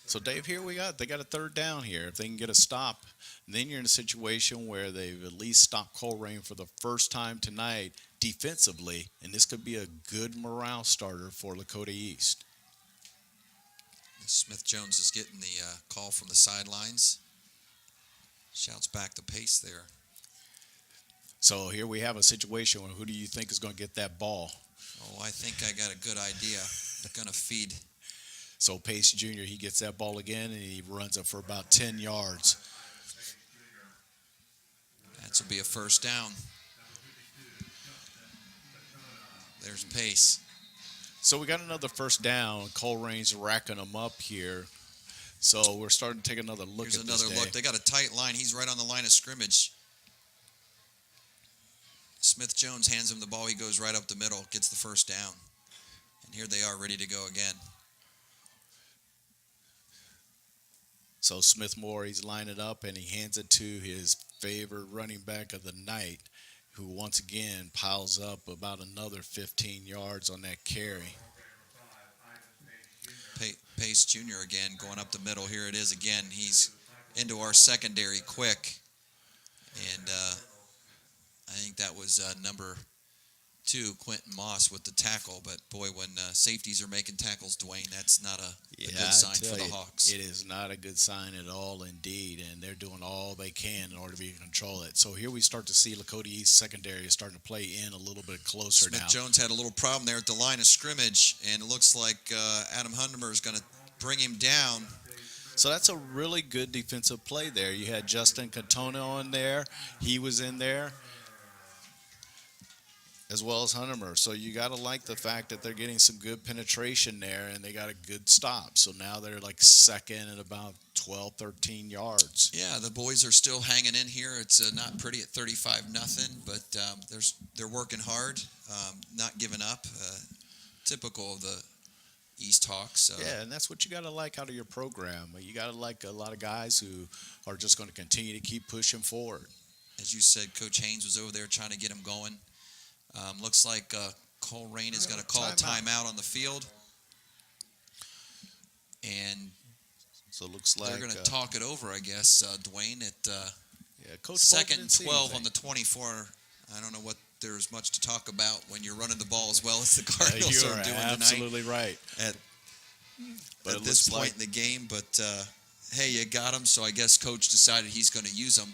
So, Dave, here they got a third down here. If they can get a stop, then you're in a situation where they've at least stopped Colerain for the first time tonight defensively, and this could be a good morale starter for Lakota East. Smith Jones is getting the call from the sidelines. Shouts back to Pace there. So here we have a situation where who do you think is going to get that ball? Oh, I think I got a good idea. Going to feed. So Pace Jr., he gets that ball again, and he runs it for about 10 yards. That will be a 1st down. There's Pace. So we got another 1st down. Colerain's racking them up here. So we're starting to take another look Here's at this. another look. They got a tight line. He's right on the line of scrimmage. Smith Jones hands him the ball. He goes right up the middle, gets the 1st down. And here they are ready to go again. So Smith Moore, he's lined it up, and he hands it to his favorite running back of the night, who once again piles up about another 15 yards on that carry. Pace Jr. again going up the middle. Here it is again. He's into our secondary quick. And I think that was number 2, Quentin Moss, with the tackle. But, boy, when safeties are making tackles, Dwayne, that's not a good sign for the Hawks. It is not a good sign at all, indeed, and they're doing all they can in order to be able to control it. So here we start to see Lakota East secondary is starting to play in a little bit closer now. Smith Jones had a little problem there at the line of scrimmage, and it looks like Adam Hundemer is going to bring him down. So that's a really good defensive play there. You had Justin Catono in there. He was in there, as well as Hundemer. So you got to like the fact that they're getting some good penetration there, and they got a good stop. So now they're like second at about 12, 13 yards. Yeah, the boys are still hanging in here. It's not pretty at 35-0, but they're working hard, not giving up. Typical of the East Hawks. Yeah, and that's what you got to like out of your program. You got to like a lot of guys who are just going to continue to keep pushing forward. As you said, Coach Haynes was over there trying to get him going. Looks like Colerain is going to call a timeout on the field. And So it looks like they're going to talk it over, I guess, Dwayne, at yeah, Coach second Bolton and didn't see 12 on anything. the 24. I don't know what there's much to talk about when you're running the ball as well as the Cardinals You are are doing absolutely right. tonight But at it this looks point like in the game. But, hey, you got him, so I guess Coach decided he's going to use them.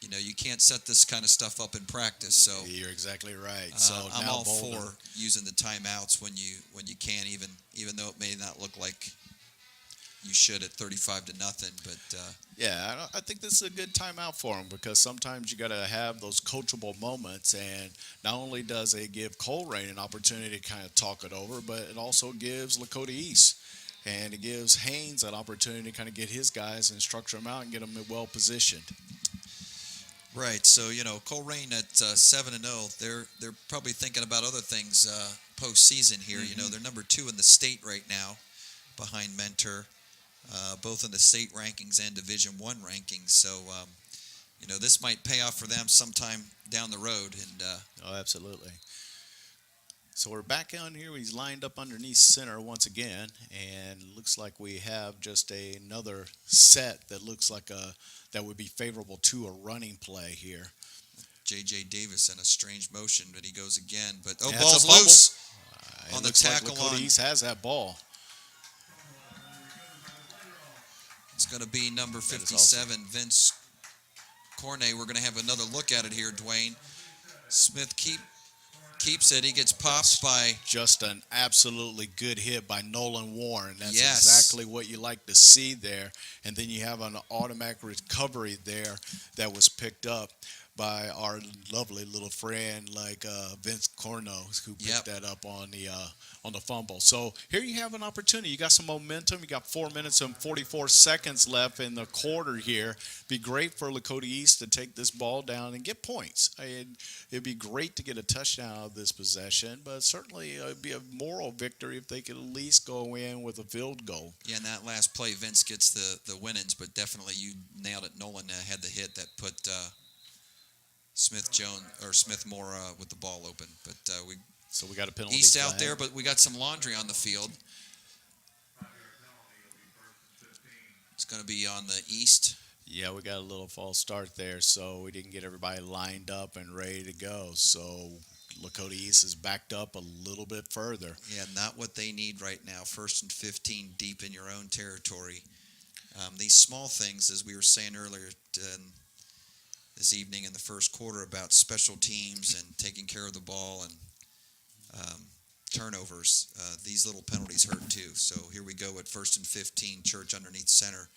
You know, you can't set this kind of stuff up in practice, so you're exactly right. So I'm now all Bolton, for using the timeouts when you can, even though it may not look like you should at 35-0. But yeah, I think this is a good timeout for him because sometimes you got to have those coachable moments, and not only does it give Colerain an opportunity to kind of talk it over, but it also gives Lakota East. And it gives Haynes an opportunity to kind of get his guys and structure them out and get them well positioned. right, so you know, Colerain at 7-0, they're probably thinking about other things postseason here. You know, they're number 2 in the state right now, behind Mentor, both in the state rankings and Division I rankings. So, you know, this might pay off for them sometime down the road. And Oh, absolutely. So we're back on here. He's lined up underneath center once again, and looks like we have just another set that looks like that would be favorable to a running play here. J.J. Davis in a strange motion, but he goes again. But Yeah, it's ball's a fumble. loose It on the looks tackle like Lakota on. East has that ball. It's going to be number That is 57, Vince Cornet. We're going to have another look at it here, Dwayne. Smith keeps it. He gets popped by. Just an absolutely good hit by Nolan Warren. That's Yes. exactly what you like to see there. And then you have an automatic recovery there that was picked up by our lovely little friend like Vince Corno, who picked that up on the fumble. So here you have an opportunity. You got some momentum. You got 4 minutes and 44 seconds left in the quarter here. Be great for Lakota East to take this ball down and get points. It'd be great to get a touchdown out of this possession, but certainly it'd be a moral victory if they could at least go in with a field goal. Yeah, in that last play, Vince gets the win-ins, but definitely you nailed it. Nolan had the hit that put Smith Moore with the ball open. But we got a penalty East flag out there, but we got some laundry on the field. It's going to be on the East. Yeah, we got a little false start there, so we didn't get everybody lined up and ready to go. So Lakota East is backed up a little bit further. Yeah, not what they need right now. 1st and 15 deep in your own territory. These small things, as we were saying earlier this evening in the first quarter about special teams and taking care of the ball and turnovers, these little penalties hurt too. So here we go at 1st and 15, Church underneath center.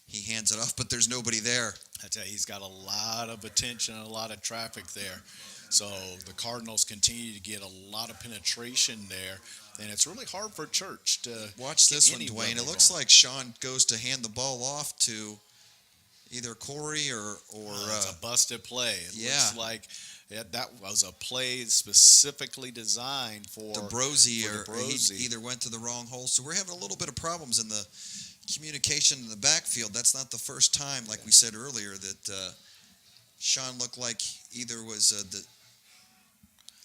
He hands it off, but there's nobody there. I tell you, he's got a lot of attention and a lot of traffic there. So the Cardinals continue to get a lot of penetration there, and it's really hard for Church to watch this one, get any Dwayne. It level looks going. like Sean goes to hand the ball off to either Corey or it's a busted play. It yeah. looks like that was a play specifically designed for DeBrosey, for or he either went to the wrong hole. So we're having a little bit of problems in the communication in the backfield. That's not the first time, like we said earlier, that Sean looked like either was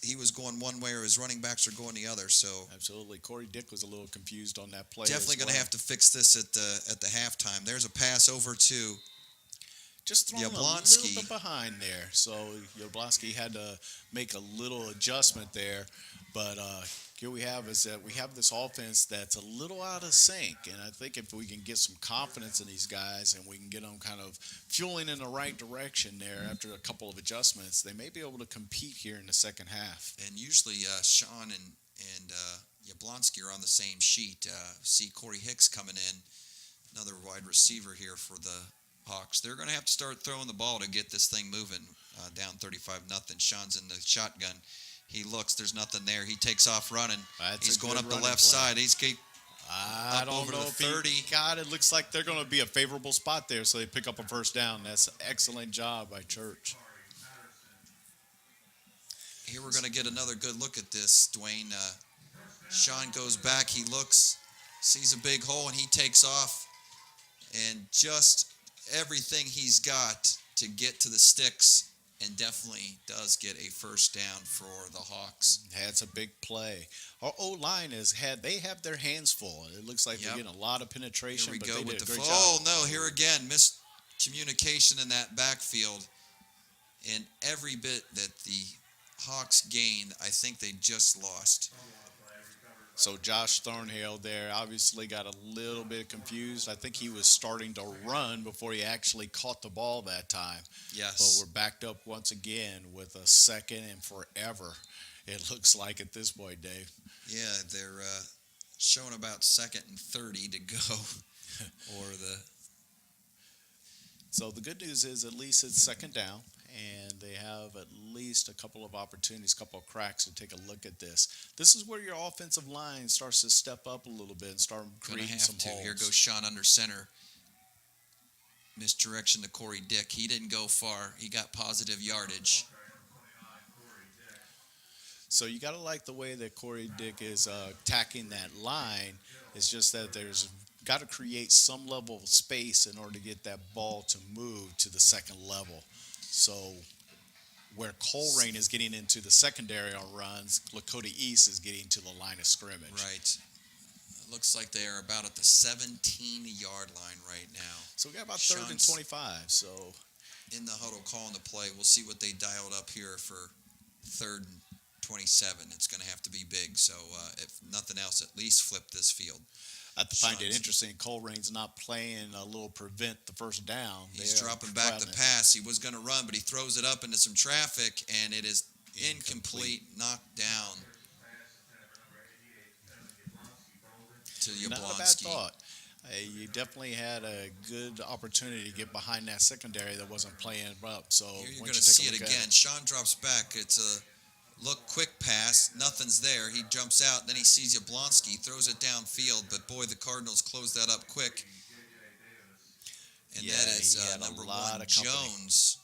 he was going one way or his running backs are going the other. So absolutely, Corey Dick was a little confused on that play. Definitely going to have to fix this at the halftime. There's a pass over to just throwing Yablonski. A little bit behind there. So Yablonski had to make a little adjustment there. But here we have is that we have this offense that's a little out of sync. And I think if we can get some confidence in these guys and we can get them kind of fueling in the right direction there after a couple of adjustments, they may be able to compete here in the second half. And usually Sean and Yablonski are on the same sheet. See Corey Hicks coming in, another wide receiver here for the Hawks. They're going to have to start throwing the ball to get this thing moving. Down 35-0. Sean's in the shotgun. He looks. There's nothing there. He takes off running. He's going up the left side. He's I don't over know the if 30. It looks like they're going to be a favorable spot there, so they pick up a first down. That's an excellent job by Church. Here we're going to get another good look at this, Dwayne. Sean goes back. He looks, sees a big hole, and he takes off. And just everything he's got to get to the sticks and definitely does get a first down for the Hawks. That's a big play. Our O line they have their hands full. It looks like they're Yep. getting a lot of Here penetration, we but go they with did a the great oh job. no, here again, miscommunication in that backfield. And every bit that the Hawks gained, I think they just lost. So Josh Thornhill there obviously got a little bit confused. I think he was starting to run before he actually caught the ball that time. But Yes. we're backed up once again with a second and forever. It looks like at this point, Dave. Yeah, they're showing about 2nd and 30 to go. or the So the good news is at least it's second down, and they have at least a couple of opportunities, a couple of cracks to take a look at this. This is where your offensive line starts to step up a little bit and start gonna creating have some to. holes. Here goes Sean under center. Misdirection to Corey Dick. He didn't go far. He got positive yardage. So you got to like the way that Corey Dick is attacking that line. It's just that there's got to create some level of space in order to get that ball to move to the second level. So where Colerain is getting into the secondary on runs, Lakota East is getting to the line of scrimmage. Right. It looks like they are about at the 17-yard line right now. So we got about third and Sean's 25. So in the huddle calling the play. We'll see what they dialed up here for 3rd and 27. It's going to have to be big. So if nothing else, at least flip this field. I find it Sean's- interesting. Colerain's not playing a little prevent the first down. He's They are dropping back the trying to- pass. He was going to run, but he throws it up into some traffic, and it is incomplete, knocked down to Not a bad Yablonski. thought. You definitely had a good opportunity to get behind that secondary that wasn't playing up. So Here you're once going you to take see a it look at again. Sean drops back. It's a look quick pass. Nothing's there. He jumps out. Then he sees Yablonski, throws it downfield. But boy, the Cardinals close that up quick. And Yeah, that is he had a number lot 1, of company. Jones,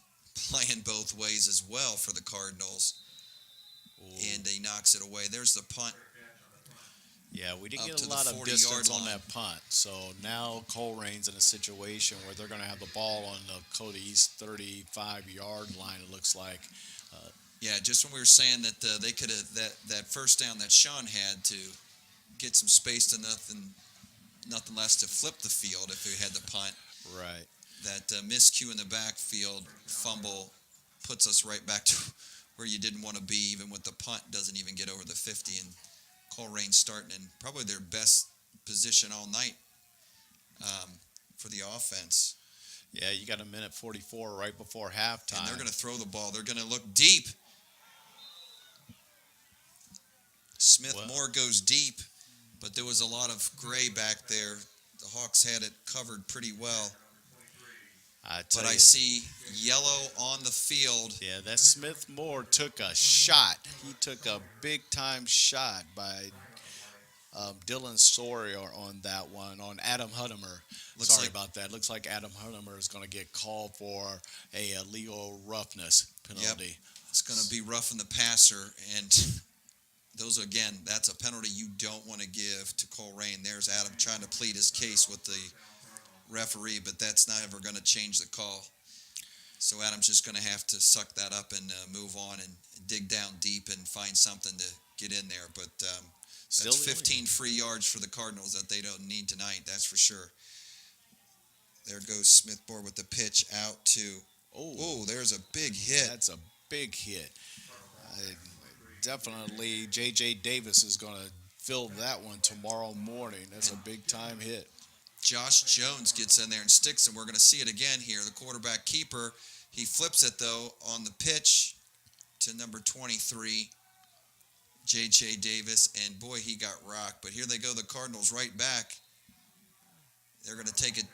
playing both ways as well for the Cardinals. Ooh. And he knocks it away. There's the punt. Yeah, we didn't up get to a the lot of 40-yard distance on line. that punt. So now Colerain's in a situation where they're going to have the ball on the Dakota East 35-yard line, it looks like. Yeah, just when we were saying that they could have that first down that Sean had to get some space to nothing less to flip the field if he had the punt. Right. That miscue in the backfield fumble puts us right back to where you didn't want to be, even with the punt doesn't even get over the 50. And Colerain starting in probably their best position all night for the offense. Yeah, you got a minute 44 right before halftime. And they're going to throw the ball. They're going to look deep. Smith Moore goes deep, but there was a lot of gray back there. The Hawks had it covered pretty well. But I see yellow on the field. Yeah, that Smith Moore took a shot. He took a big-time shot by Dylan Sawyer on that one, on Adam Hudemer. Sorry about that. Looks like Adam Hudemer is going to get called for a illegal roughness penalty. Yep. It's going to be roughing the passer, and those, again, that's a penalty you don't want to give to Colerain. There's Adam trying to plead his case with the referee, but that's not ever going to change the call. So Adam's just going to have to suck that up and move on and dig down deep and find something to get in there. But Still that's illegal. 15 free yards for the Cardinals that they don't need tonight, that's for sure. There goes Smith Moore with the pitch out to. Oh, there's a big hit. That's a big hit. Definitely J.J. Davis is going to fill that one tomorrow morning. That's a big-time hit. Josh Jones gets in there and sticks, and we're going to see it again here. The quarterback keeper, he flips it, though, on the pitch to number 23, J.J. Davis, and boy, he got rocked. But here they go, the Cardinals right back. They're going to take it.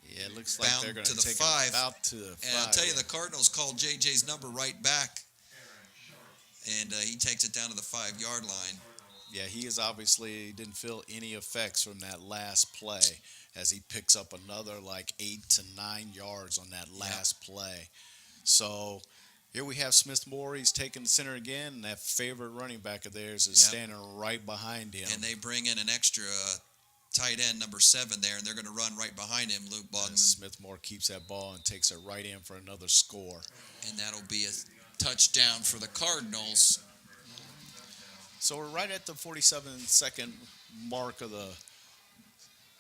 Yeah, it looks like Bound they're going to to the take 5. it about to the 5. And I'll tell you, the Cardinals called J.J.'s number right back, and he takes it down to the 5-yard line. Yeah, he is obviously didn't feel any effects from that last play as he picks up another like 8 to 9 yards on that last play. So here we have Smith Moore. He's taking the center again, and that favorite running back of theirs is standing right behind him. And they bring in an extra tight end number 7 there, and they're going to run right behind him, Luke Button. And Smithmore keeps that ball and takes it right in for another score. And that'll be a touchdown for the Cardinals. So we're right at the 47-second mark of the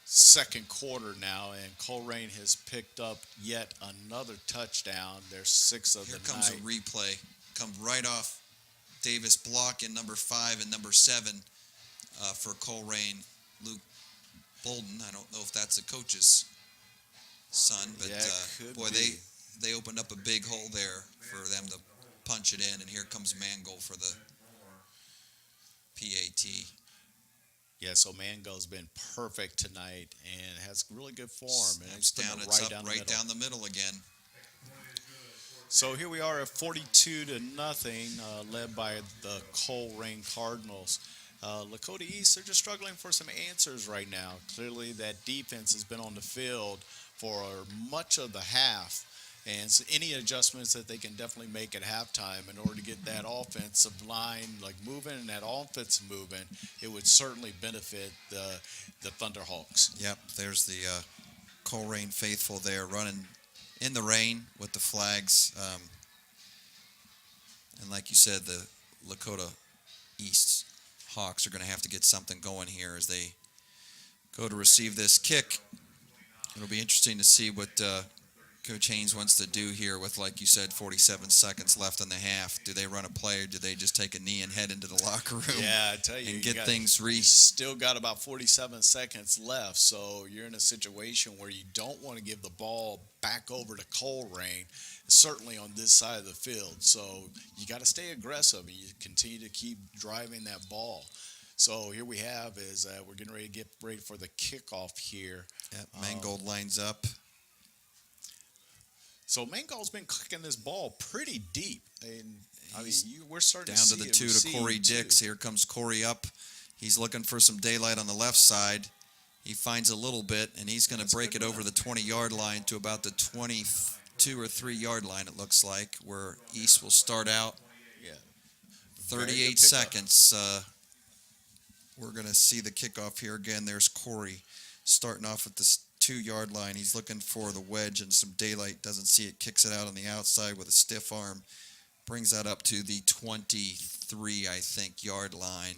second quarter now, and Colerain has picked up yet another touchdown. There's 6 of the night. Here comes a replay. Come right off Davis block in number 5 and number 7 for Colerain. Luke Bolden. I don't know if that's a coach's son, but boy, they opened up a big hole there for them to punch it in, and here comes Mangold for the PAT. Yeah, so Mango's been perfect tonight and has really good form. And Snaps down, it's up right down the middle again. So here we are at 42-0, led by the Colerain Cardinals. Lakota East, they're just struggling for some answers right now. Clearly, that defense has been on the field for much of the half. And so any adjustments that they can definitely make at halftime in order to get that offensive line moving and that offense moving, it would certainly benefit the Thunderhawks. Yep, there's the Colerain faithful there running in the rain with the flags. And like you said, the Lakota East Hawks are going to have to get something going here as they go to receive this kick. It'll be interesting to see what Coach Haynes wants to do here with, like you said, 47 seconds left in the half. Do they run a play, or do they just take a knee and head into the locker room? Yeah, I tell you, and get things You still got about 47 seconds left, so you're in a situation where you don't want to give the ball back over to Colerain, certainly on this side of the field. So you got to stay aggressive, and you continue to keep driving that ball. So here we have is we're getting ready to get ready for the kickoff here. Yep, Mangold lines up. So Mangold's been kicking this ball pretty deep, and we're starting down to the 2 to Corey Dix. Here comes Corey up. He's looking for some daylight on the left side. He finds a little bit, and he's going to break it over the 20-yard line to about the 22 or 3-yard line, it looks like, where East will start out. Yeah. 38 seconds. We're going to see the kickoff here again. There's Corey starting off at the 2-yard line. He's looking for the wedge and some daylight. Doesn't see it. Kicks it out on the outside with a stiff arm. Brings that up to the 23, I think, yard line.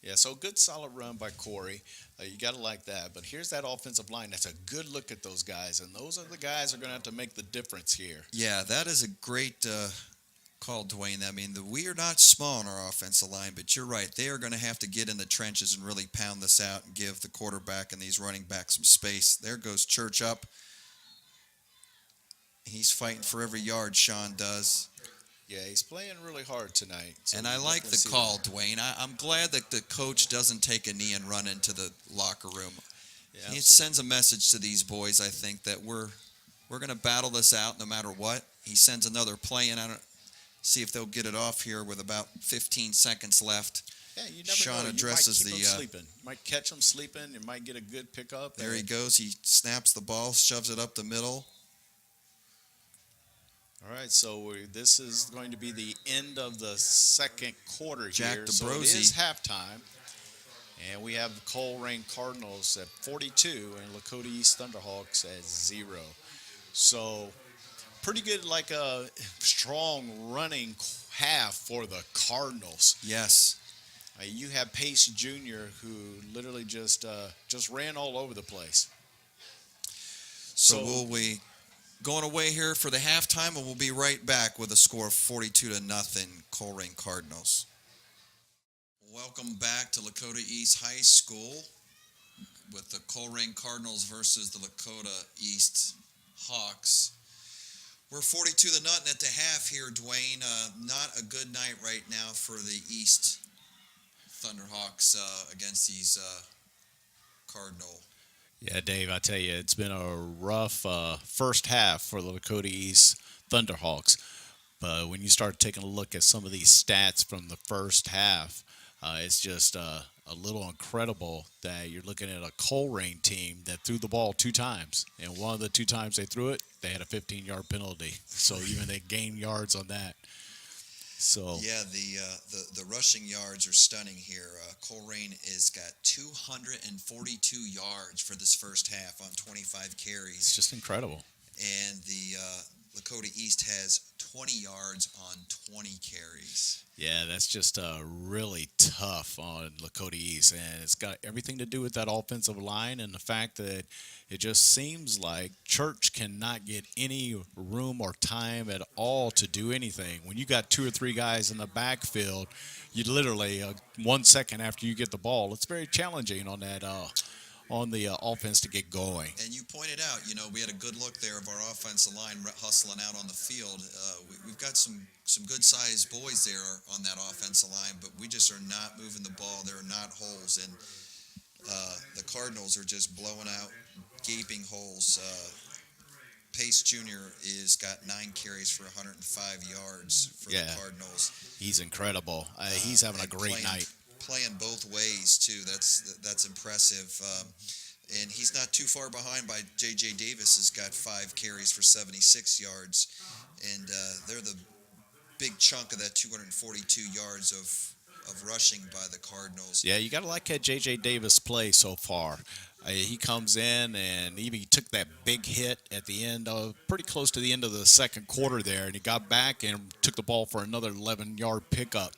Yeah, so good solid run by Corey. You got to like that. But here's that offensive line. That's a good look at those guys. And those are the guys that are going to have to make the difference here. Yeah, that is a great call, Dwayne. I mean, we are not small on our offensive line, but you're right. They are going to have to get in the trenches and really pound this out and give the quarterback and these running backs some space. There goes Church up. He's fighting for every yard, Sean does. Yeah, he's playing really hard tonight. So and I like the call, Dwayne. I'm glad that the coach doesn't take a knee and run into the locker room. Yeah, he sends a message to these boys, I think, that we're going to battle this out no matter what. He sends another play, and I don't see if they'll get it off here with about 15 seconds left. Yeah, you never Sean know. addresses you might keep them sleeping. You might catch them sleeping. You might get a good pickup. There he goes. He snaps the ball, shoves it up the middle. All right, so this is going to be the end of the second quarter here. So it is halftime. And we have the Colerain Cardinals at 42 and Lakota East Thunderhawks at 0. So pretty good, like a strong running half for the Cardinals. Yes. You have Pace Jr., who literally just ran all over the place. So will we going away here for the halftime, and we'll be right back with a score of 42-0, Colerain Cardinals. Welcome back to Lakota East High School with the Colerain Cardinals versus the Lakota East Hawks. We're 42-0 at the half here, Dwayne. Not a good night right now for the East Thunderhawks against these Cardinal. Yeah, Dave, I tell you, it's been a rough first half for the Lakota East Thunderhawks. But when you start taking a look at some of these stats from the first half, it's just a little incredible that you're looking at a Colerain team that threw the ball 2 times. And one of the 2 times they threw it, they had a 15-yard penalty. So even they gained yards on that. So Yeah, the rushing yards are stunning here. Colerain has got 242 yards for this first half on 25 it's carries, just incredible. and the Lakota East has 20 yards on 20 carries. Yeah, that's just really tough on Lakota East, and it's got everything to do with that offensive line and the fact that it just seems like Church cannot get any room or time at all to do anything. When you got two or three guys in the backfield, you literally 1 second after you get the ball, it's very challenging on that on the offense to get going. And you pointed out, we had a good look there of our offensive line hustling out on the field. We've got some good-sized boys there on that offensive line, but we just are not moving the ball. There are not holes, and the Cardinals are just blowing out gaping holes. Pace Jr. is got 9 carries for 105 yards for Yeah. the Cardinals. He's incredible. He's having a And great night. Playing both ways too. That's impressive. And he's not too far behind by J.J. Davis. Has got 5 carries for 76 yards, and they're the big chunk of that 242 yards of rushing by the Cardinals. Yeah, you got to like that J.J. Davis play so far. He comes in and even he took that big hit at the end, pretty close to the end of the second quarter there, and he got back and took the ball for another 11-yard pickup.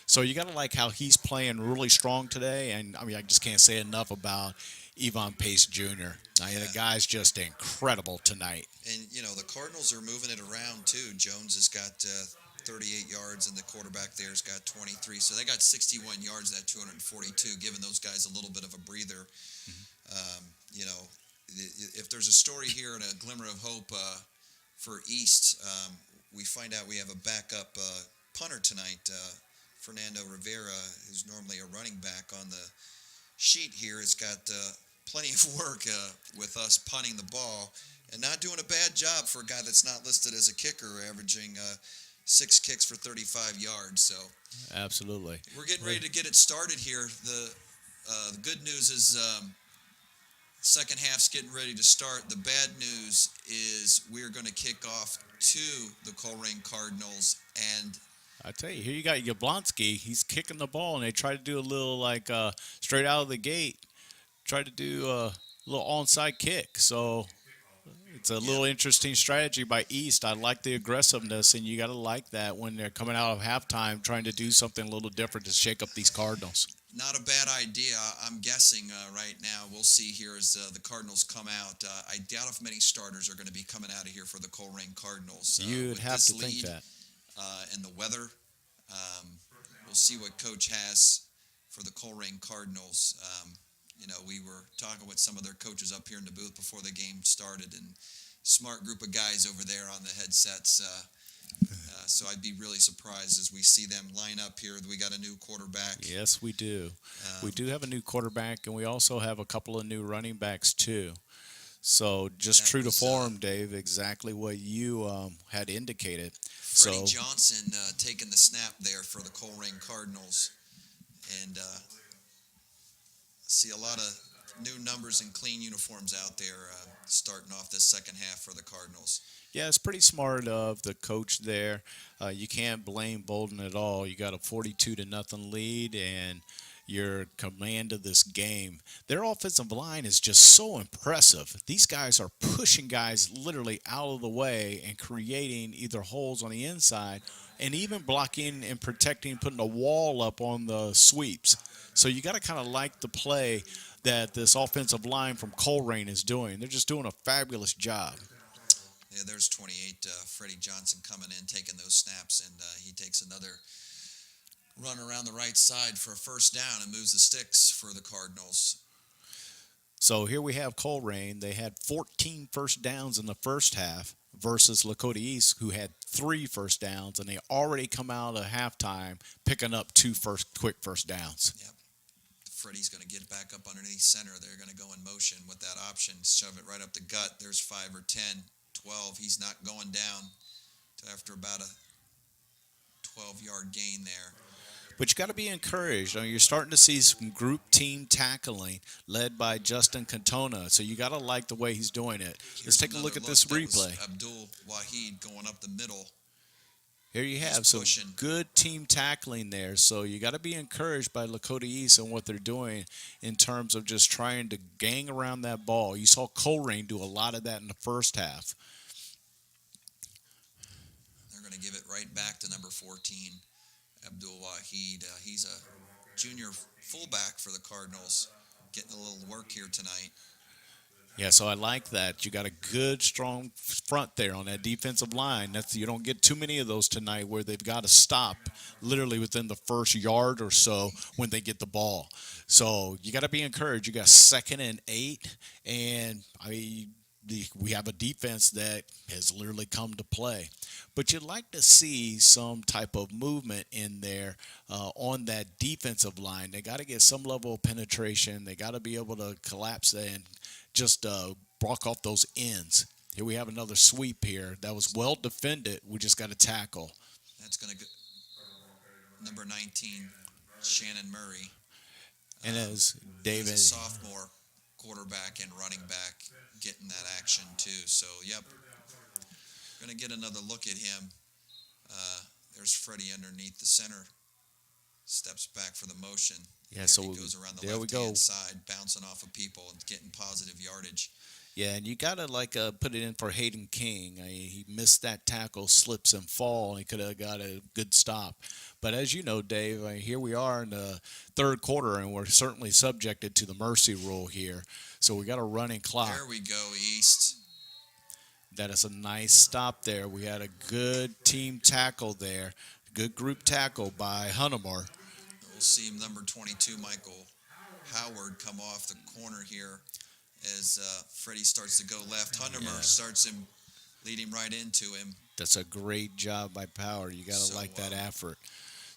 So you got to like how he's playing really strong today, and I just can't say enough about Evon Pace Jr. The guy's just incredible tonight. And, the Cardinals are moving it around, too. Jones has got 38 yards, and the quarterback there's got 23. So they got 61 yards, that 242, giving those guys a little bit of a breather. If there's a story here and a glimmer of hope for East, we find out we have a backup punter tonight. Fernando Rivera, who's normally a running back on the sheet here, has got plenty of work with us punting the ball and not doing a bad job for a guy that's not listed as a kicker, averaging 6 kicks for 35 yards. So Absolutely. we're getting ready to get it started here. The good news is second half's getting ready to start. The bad news is we're going to kick off to the Colerain Cardinals, and I tell you, here you got Yablonsky. He's kicking the ball, and they try to do a little straight out of the gate. Try to do a little onside kick. So it's a little interesting strategy by East. I like the aggressiveness, and you got to like that when they're coming out of halftime trying to do something a little different to shake up these Cardinals. not a bad idea. I'm guessing right now. We'll see here as the Cardinals come out. I doubt if many starters are going to be coming out of here for the Colerain Cardinals. You'd have to think that. And the weather, we'll see what Coach has for the Colerain Cardinals. We were talking with some of their coaches up here in the booth before the game started, and smart group of guys over there on the headsets. So I'd be really surprised as we see them line up here. We got a new quarterback. Yes, we do. We do have a new quarterback, and we also have a couple of new running backs too. So just true to form, Dave, exactly what you had indicated. Freddie Johnson taking the snap there for the Colerain Cardinals. And see a lot of new numbers and clean uniforms out there starting off this second half for the Cardinals. Yeah, it's pretty smart of the coach there. You can't blame Bolden at all. You got a 42-0 lead, and your command of this game. Their offensive line is just so impressive. These guys are pushing guys literally out of the way and creating either holes on the inside and even blocking and protecting, putting a wall up on the sweeps. So you got to kind of like the play that this offensive line from Colerain is doing. They're just doing a fabulous job. Yeah, there's 28, Freddie Johnson coming in, taking those snaps, and he takes another run around the right side for a first down and moves the sticks for the Cardinals. So here we have Colerain. They had 14 first downs in the first half versus Lakota East, who had 3 first downs, and they already come out of halftime picking up 2 quick first downs. Yep. Freddie's going to get back up underneath center. They're going to go in motion with that option, shove it right up the gut. There's 5 or 10, 12. He's not going down to after about a 12-yard gain there. But you got to be encouraged. You're starting to see some group team tackling led by Justin Cantona. So you got to like the way he's doing it. Let's take a look at this replay. Abdul Wahid going up the middle. here you He's have some pushing. good team tackling there. So you got to be encouraged by Lakota East and what they're doing in terms of just trying to gang around that ball. You saw Colerain do a lot of that in the first half. They're going to give it right back to number 14, Abdul Wahid. He's a junior fullback for the Cardinals, getting a little work here tonight. Yeah, so I like that. You got a good, strong front there on that defensive line. You don't get too many of those tonight where they've got to stop literally within the first yard or so when they get the ball. So you got to be encouraged. You got 2nd and 8, and we have a defense that has literally come to play. But you'd like to see some type of movement in there on that defensive line. They got to get some level of penetration. They got to be able to collapse and just block off those ends. Here we have another sweep here. That was well defended. We just got to tackle. That's going to go number 19, Shannon Murray. And as David, He's a sophomore quarterback and running back getting that action too. So, yep, going to get another look at him. There's Freddie underneath the center. Steps back for the motion. Yeah, so he goes around the there we go. left-hand side, bouncing off of people and getting positive yardage. Yeah, and you got to put it in for Hayden King. He missed that tackle, slips and fall, and he could have got a good stop. But as you know, Dave, here we are in the third quarter, and we're certainly subjected to the mercy rule here. So we got a running clock. There we go, East. That is a nice stop there. We had a good team tackle there. Good group tackle by Hunnemar. We'll see number 22, Michael Howard, come off the corner here as Freddie starts to go left. Hunnemar starts him, leading right into him. That's a great job by Power. You got to like that effort.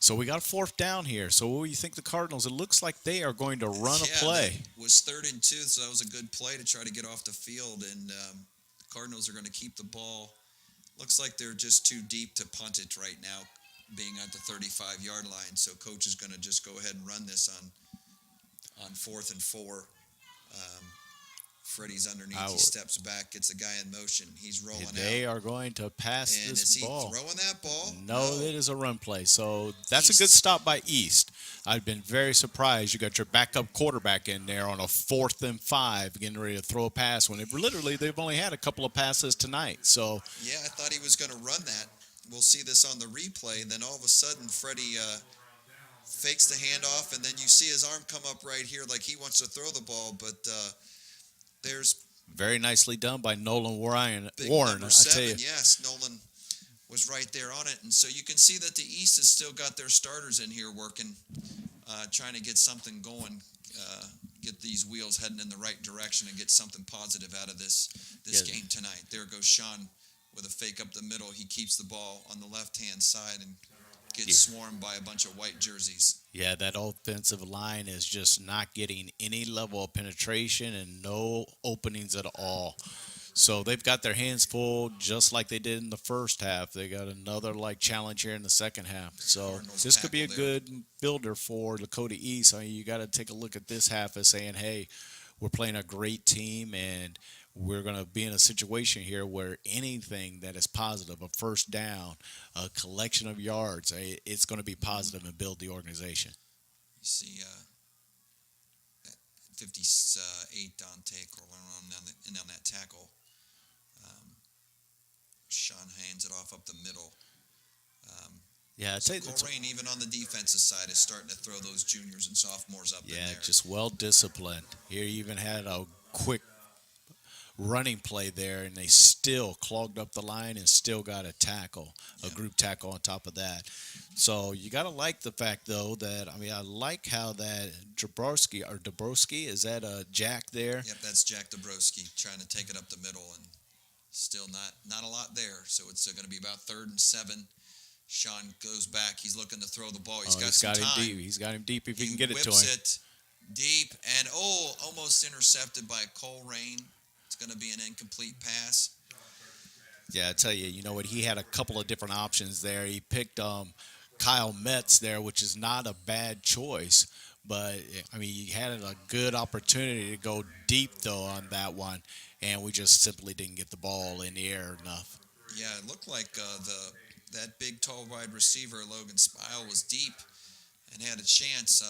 So we got a 4th down here. So what do you think the Cardinals? It looks like they are going to run a play. It was 3rd and 2, so that was a good play to try to get off the field. And the Cardinals are going to keep the ball. Looks like they're just too deep to punt it right now, being at the 35-yard line. So coach is going to just go ahead and run this on 4th and 4. Freddie's underneath. He steps back, gets the guy in motion. He's rolling out. They are going to pass and this is he ball. Throwing that ball? No, it is a run play. So that's a good stop by East. I've been very surprised. You got your backup quarterback in there on a 4th and 5, getting ready to throw a pass when they've only had a couple of passes tonight. So yeah, I thought he was going to run that. We'll see this on the replay, and then all of a sudden Freddie fakes the handoff, and then you see his arm come up right here like he wants to throw the ball, but there's very nicely done by Nolan Warren. Number 7, yes, Nolan was right there on it, and so you can see that the East has still got their starters in here working, trying to get something going, get these wheels heading in the right direction and get something positive out of this game tonight. There goes Sean with a fake up the middle. He keeps the ball on the left-hand side and gets swarmed by a bunch of white jerseys. Yeah, that offensive line is just not getting any level of penetration and no openings at all. So they've got their hands full just like they did in the first half. They got another challenge here in the second half. So this could be a good builder for Lakota East. You got to take a look at this half as saying, hey, we're playing a great team and we're going to be in a situation here where anything that is positive, a first down, a collection of yards, it's going to be positive and build the organization. You see 58 Dante Colerain on that tackle. Sean hands it off up the middle. I'd say Colerain, even on the defensive side, is starting to throw those juniors and sophomores up in there. Yeah, just well disciplined. Here you even had a quick running play there, and they still clogged up the line and still got a tackle, a group tackle on top of that. So you got to like the fact, though, that, I like how that Dabrowski, is that a Jack there? Yep, that's Jack Dabrowski trying to take it up the middle, and still not a lot there. So it's going to be about 3rd and 7. Sean goes back. He's looking to throw the ball. He's got some time. Him deep. He's got him deep if he can get it to him. Whips it deep, and almost intercepted by Colerain. It's going to be an incomplete pass. Yeah, I tell you, you know what? He had a couple of different options there. He picked Kyle Metz there, which is not a bad choice. But, he had a good opportunity to go deep, though, on that one. And we just simply didn't get the ball in the air enough. Yeah, it looked like the that big, tall, wide receiver, Logan Spile, was deep and had a chance.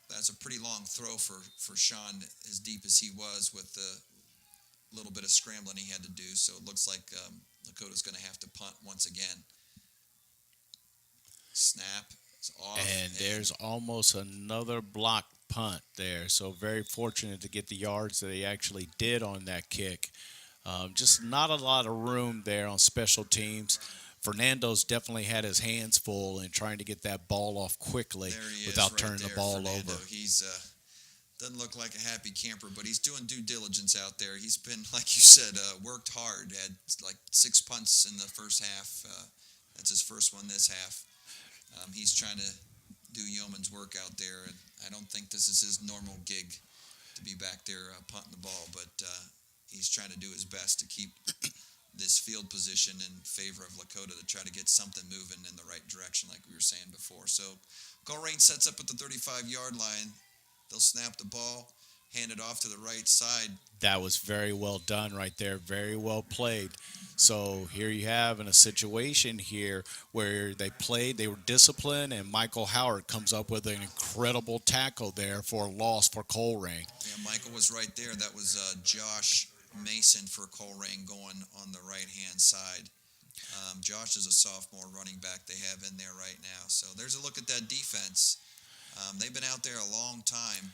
That's a pretty long throw for Sean, as deep as he was with the little bit of scrambling he had to do. So it looks like Lakota's going to have to punt once again. Snap. It's off. And there's almost another block punt there. So very fortunate to get the yards that he actually did on that kick. Just not a lot of room there on special teams. Fernando's definitely had his hands full in trying to get that ball off quickly without right turning there, the ball Fernando. over. He's doesn't look like a happy camper, but he's doing due diligence out there. He's been, like you said, worked hard. Had like 6 punts in the first half. That's his first one this half. He's trying to do yeoman's work out there, and I don't think this is his normal gig to be back there punting the ball, but he's trying to do his best to keep this field position in favor of Lakota to try to get something moving in the right direction, like we were saying before. So Colerain sets up at the 35-yard line. They'll snap the ball, hand it off to the right side. That was very well done right there. Very well played. So here you have in a situation here where they were disciplined, and Michael Howard comes up with an incredible tackle there for a loss for Colerain. Yeah, Michael was right there. That was Josh Mason for Colerain going on the right-hand side. Josh is a sophomore running back they have in there right now. So there's a look at that defense. They've been out there a long time.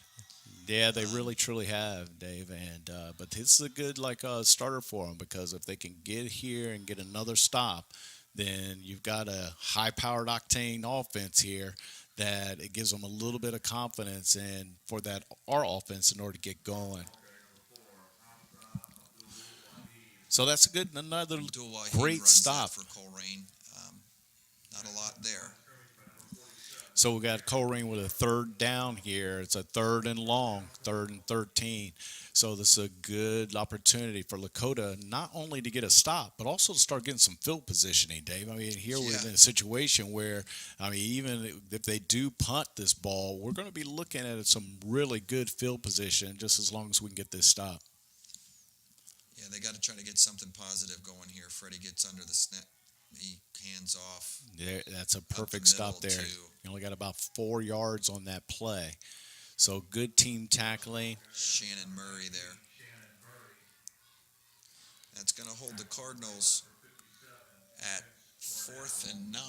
Yeah, they really truly have, Dave. And but this is a good starter for them, because if they can get here and get another stop, then you've got a high-powered octane offense here that it gives them a little bit of confidence in for that our offense in order to get going. So that's another great stop for Colerain. Not a lot there. So we got Colerain with a third down here. It's a third and long, 3rd and 13. So this is a good opportunity for Lakota not only to get a stop, but also to start getting some field positioning, Dave. I mean, here we're in a situation where, even if they do punt this ball, we're going to be looking at some really good field position just as long as we can get this stop. Yeah, they got to try to get something positive going here. Freddie gets under the snap. He hands off. There, that's a perfect stop there. You only got about 4 yards on that play. So good team tackling. Shannon Murray there. That's going to hold the Cardinals at 4th and 9,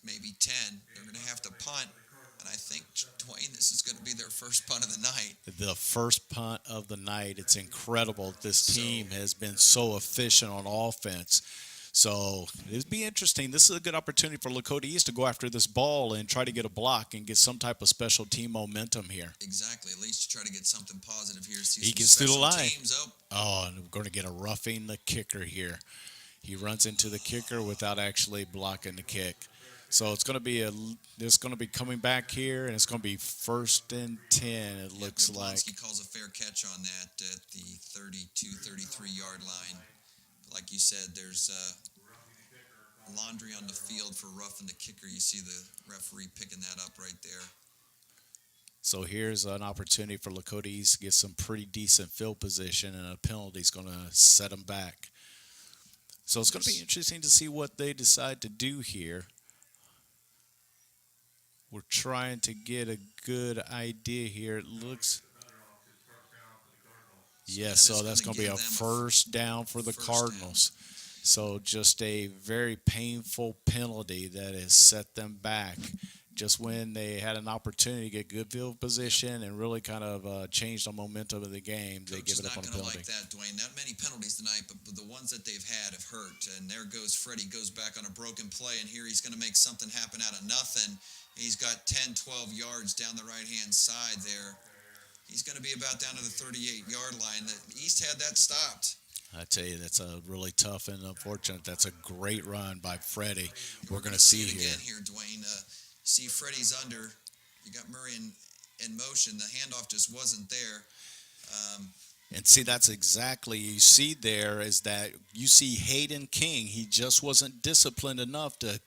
maybe 10. They're going to have to punt. And I think, Dwayne, this is going to be their first punt of the night. The first punt of the night. It's incredible. This team has been so efficient on offense. So it'd be interesting. This is a good opportunity for Lakota East to go after this ball and try to get a block and get some type of special team momentum here. Exactly. At least try to get something positive here. See he gets through the line. And we're going to get a roughing the kicker here. He runs into the kicker without actually blocking the kick. So it's going to be coming back here, and it's going to be 1st and 10. It looks like. He calls a fair catch on that at the 32, 33-yard line. Like you said, there's laundry on the field for roughing the kicker. You see the referee picking that up right there. So here's an opportunity for Lakota East to get some pretty decent field position, and a penalty is going to set them back. So it's going to be interesting to see what they decide to do here. We're trying to get a good idea here. It looks... Yes, so that's going to be a first down for the Cardinals. So just a very painful penalty that has set them back just when they had an opportunity to get good field position and really kind of change the momentum of the game. They give it up on a penalty. Like that, Dwayne. Not many penalties tonight, but the ones that they've had have hurt. And there goes Freddie, goes back on a broken play, and here he's going to make something happen out of nothing. He's got 10, 12 yards down the right-hand side there. He's going to be about down to the 38-yard line. The East had that stopped. I tell you, that's a really tough and unfortunate. That's a great run by Freddie. We're going to see it again here, Dwayne. See Freddie's under. You got Murray in motion. The handoff just wasn't there. And see, that's exactly, you see there is that you see Hayden King. He just wasn't disciplined enough to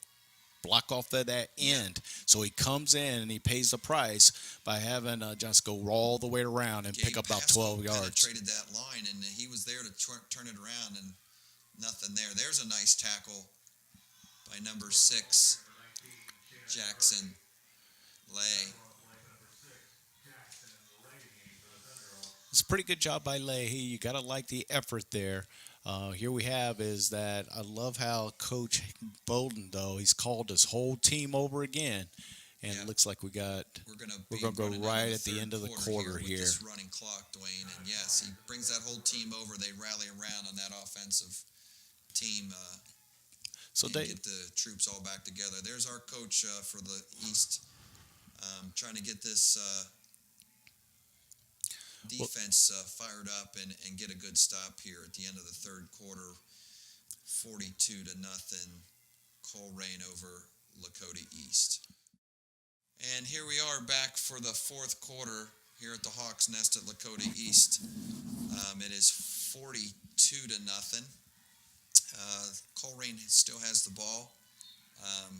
block off at that end. So he comes in and he pays the price by having just go all the way around and pick up about 12 yards. Penetrated that line, and he was there to turn it around, and nothing there. There's a nice tackle by number 6, Jackson Lay. It's a pretty good job by Leahy. You got to like the effort there. Here we have is that I love how Coach Bolden, though, he's called his whole team over again. And Yeah. it looks like we're gonna go running right down at the end of the quarter with here. this running clock, Dwayne. And yes, he brings that whole team over. They rally around on that offensive team So and they, get the troops all back together. There's our coach for the East, trying to get this defense fired up and get a good stop here at the end of the third quarter. 42-0, Colerain over Lakota East. And here we are back for the fourth quarter here at the Hawks Nest at Lakota East. It is 42-0. Colerain still has the ball.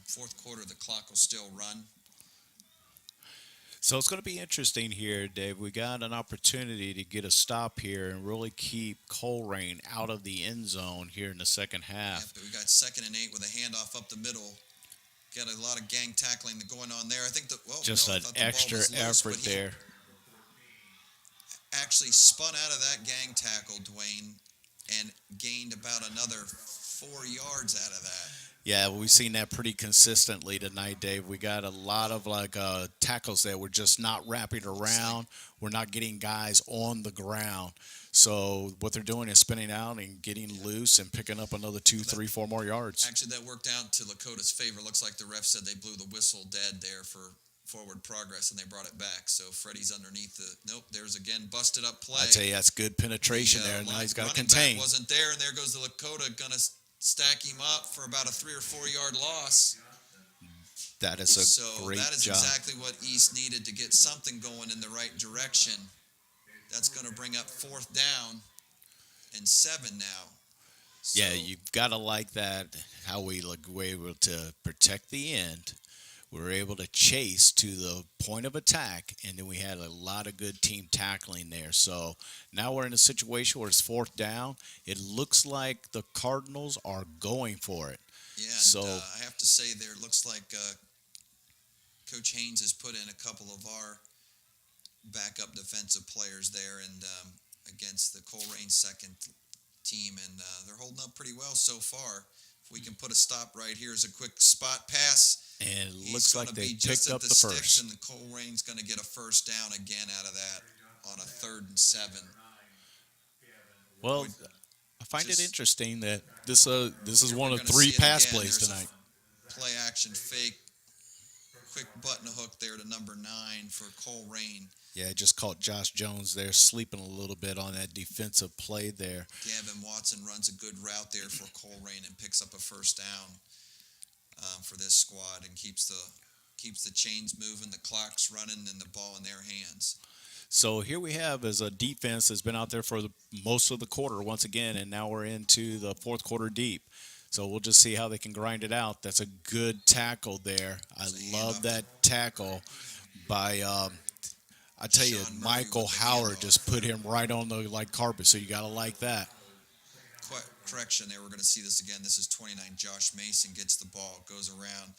Fourth quarter, the clock will still run. So it's going to be interesting here, Dave. We got an opportunity to get a stop here and really keep Colerain out of the end zone here in the second half. Yeah, but we got 2nd and 8 with a handoff up the middle. Got a lot of gang tackling going on there. I think Just an extra effort there. Actually spun out of that gang tackle, Dwayne, and gained about another 4 yards out of that. Yeah, we've seen that pretty consistently tonight, Dave. We got a lot of tackles that were just not wrapping around. We're not getting guys on the ground. So what they're doing is spinning out and getting loose and picking up another 2, 3, 4 more yards. Actually, that worked out to Lakota's favor. Looks like the ref said they blew the whistle dead there for forward progress, and they brought it back. So Freddie's underneath nope, there's again busted up play. I tell you, that's good penetration there. Now he's got to contain. Wasn't there, and there goes the Lakota, going to stack him up for about a 3 or 4 yard loss. That is a great job. That is exactly what East needed to get something going in the right direction. That's going to bring up 4th down and 7 now. So, yeah, you've got to like that, how we were able to protect the end. We were able to chase to the point of attack, and then we had a lot of good team tackling there. So now we're in a situation where it's 4th down. It looks like the Cardinals are going for it. Yeah, so I have to say there, it looks like Coach Haynes has put in a couple of our backup defensive players there and against the Colerain second team, and they're holding up pretty well so far. If we can put a stop right here as a quick spot pass. And it looks like they picked up the first. And the Colerain's going to get a first down again out of that on a 3rd and 7. Well, I find it interesting that this is one of 3 pass plays tonight. Play action fake, quick button hook there to number 9 for Colerain. Yeah, just caught Josh Jones there sleeping a little bit on that defensive play there. Gavin Watson runs a good route there for Colerain and picks up a first down for this squad and keeps the chains moving, the clock's running, and the ball in their hands. So here we have is a defense that's been out there for most of the quarter once again, and now we're into the fourth quarter deep. So we'll just see how they can grind it out. That's a good tackle there. I love that tackle by I tell you, Michael Howard just put him right on the carpet, so you got to like that. Correction there, we're going to see this again. This is 29. Josh Mason gets the ball, goes around.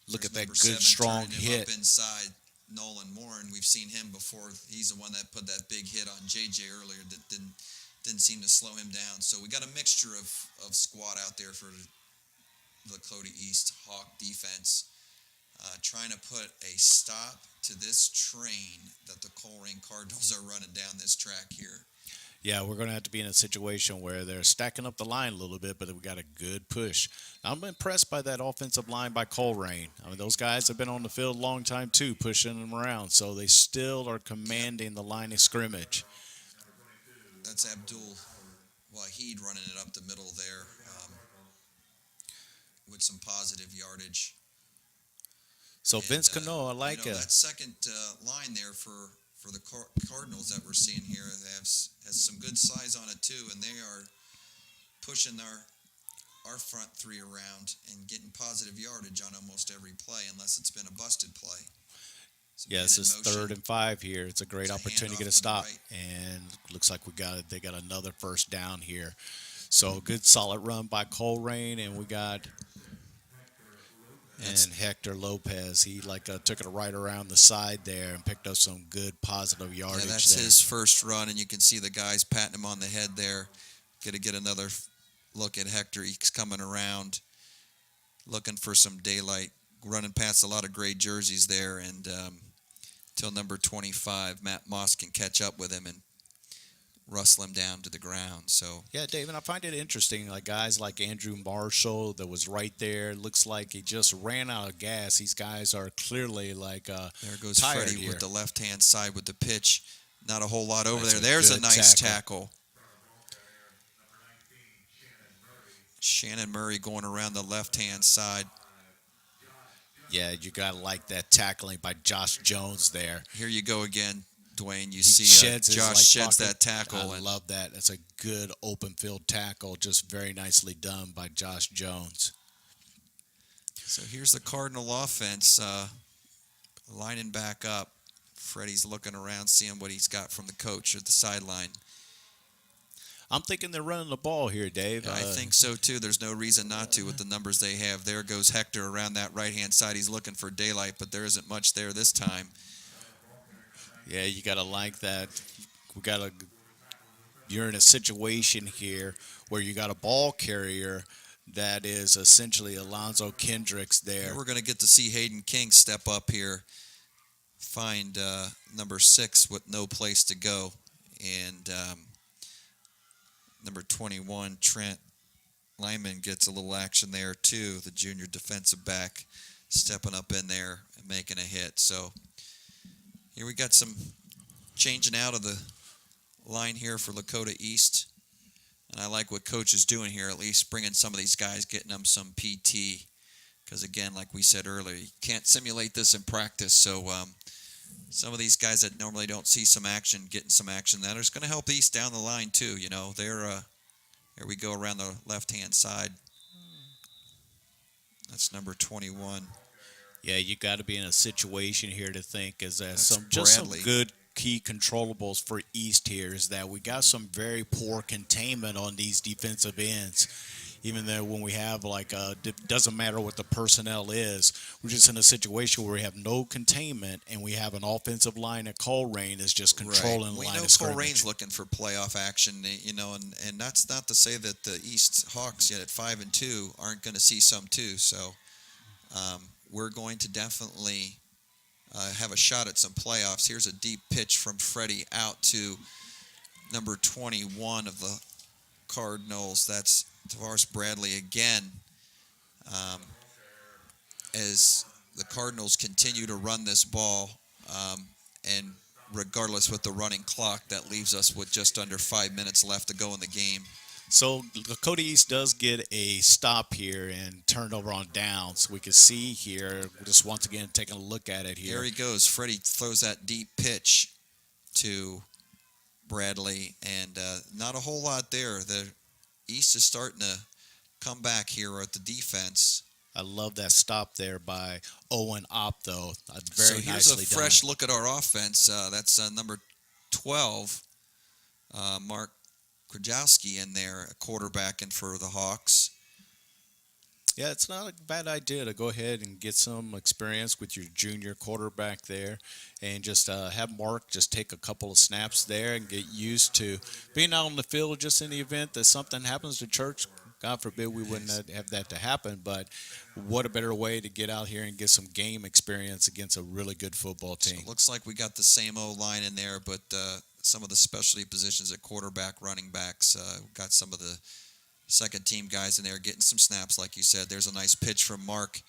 Look at that good, 7, strong him hit. Up inside Nolan Moore, and we've seen him before. He's the one that put that big hit on JJ earlier that didn't seem to slow him down. So we got a mixture of squad out there for the Lakota East Hawk defense, trying to put a stop to this train that the Colerain Cardinals are running down this track here. Yeah, we're going to have to be in a situation where they're stacking up the line a little bit, but we got a good push. I'm impressed by that offensive line by Colerain. I mean, those guys have been on the field a long time, too, pushing them around, so they still are commanding the line of scrimmage. That's Abdul Wahid running it up the middle there with some positive yardage. So Vince Cano, I like that second line there for the Cardinals that we're seeing here. They has some good size on it too, and they are pushing our front three around and getting positive yardage on almost every play, unless it's been a busted play. Yes, it's 3rd and 5 here. It's a great opportunity to get a stop, and looks like they got another first down here. So good solid run by Colerain, and we got And Hector Lopez, he took it right around the side there and picked up some good positive yardage. Yeah, that's there. his first run, and you can see the guys patting him on the head there. Got to get another look at Hector. He's coming around, looking for some daylight, running past a lot of gray jerseys there, and till number 25, Matt Moss can catch up with him and rustle him down to the ground. So Yeah, David, I find it interesting. Like guys like Andrew Marshall that was right there. Looks like he just ran out of gas. These guys are clearly there goes tired Freddie here. with the left-hand side with the pitch. Not a whole lot over That's there. There's a good nice tackle. Shannon Murray going around the left-hand side. Yeah, you got to like that tackling by Josh Jones there. Here you go again, Dwayne. You He see Josh sheds that tackle. I love that. That's a good open field tackle. Just very nicely done by Josh Jones. So here's the Cardinal offense lining back up. Freddie's looking around, seeing what he's got from the coach at the sideline. I'm thinking they're running the ball here, Dave. I think so, too. There's no reason not to with the numbers they have. There goes Hector around that right-hand side. He's looking for daylight, but there isn't much there this time. Yeah, you got to like that. You're in a situation here where you got a ball carrier that is essentially Alonzo Kendricks there. We're going to get to see Hayden King step up here, find number 6 with no place to go, and number 21, Trent Lyman, gets a little action there too, the junior defensive back stepping up in there and making a hit. So here we got some changing out of the line here for Lakota East. And I like what Coach is doing here, at least bringing some of these guys, getting them some PT. Because, again, like we said earlier, you can't simulate this in practice. So some of these guys that normally don't see some action, getting some action, that is going to help East down the line too. You know, they're here we go around the left-hand side. That's number 21. Yeah, you got to be in a situation here to think is that That's some good key controllables for East here is that we got some very poor containment on these defensive ends. Even though when we have it doesn't matter what the personnel is, we're just in a situation where we have no containment and we have an offensive line at Colerain is just controlling the line of scrimmage. Colerain's looking for playoff action, you know, and that's not to say that the East Hawks yet at 5-2 aren't going to see some too. So we're going to definitely have a shot at some playoffs. Here's a deep pitch from Freddie out to number 21 of the Cardinals. That's Tavares Bradley again. As the Cardinals continue to run this ball, and regardless with the running clock, that leaves us with just under 5 minutes left to go in the game. So Lakota East does get a stop here and turned over on downs. We can see here, just once again taking a look at it here. There he goes. Freddie throws that deep pitch to Bradley, and not a whole lot there. The East is starting to come back here at the defense. I love that stop there by Owen Opp, though. So here's a fresh look at our offense. That's number 12, Mark Krajowski in there, a quarterback in for the Hawks. Yeah, it's not a bad idea to go ahead and get some experience with your junior quarterback there and just have Mark just take a couple of snaps there and get used to being out on the field just in the event that something happens to church. God forbid we wouldn't have that to happen, but what a better way to get out here and get some game experience against a really good football team. So it looks like we got the same O-line in there, but some of the specialty positions at quarterback, running backs, got some of the second team guys in there getting some snaps, like you said. There's a nice pitch from Mark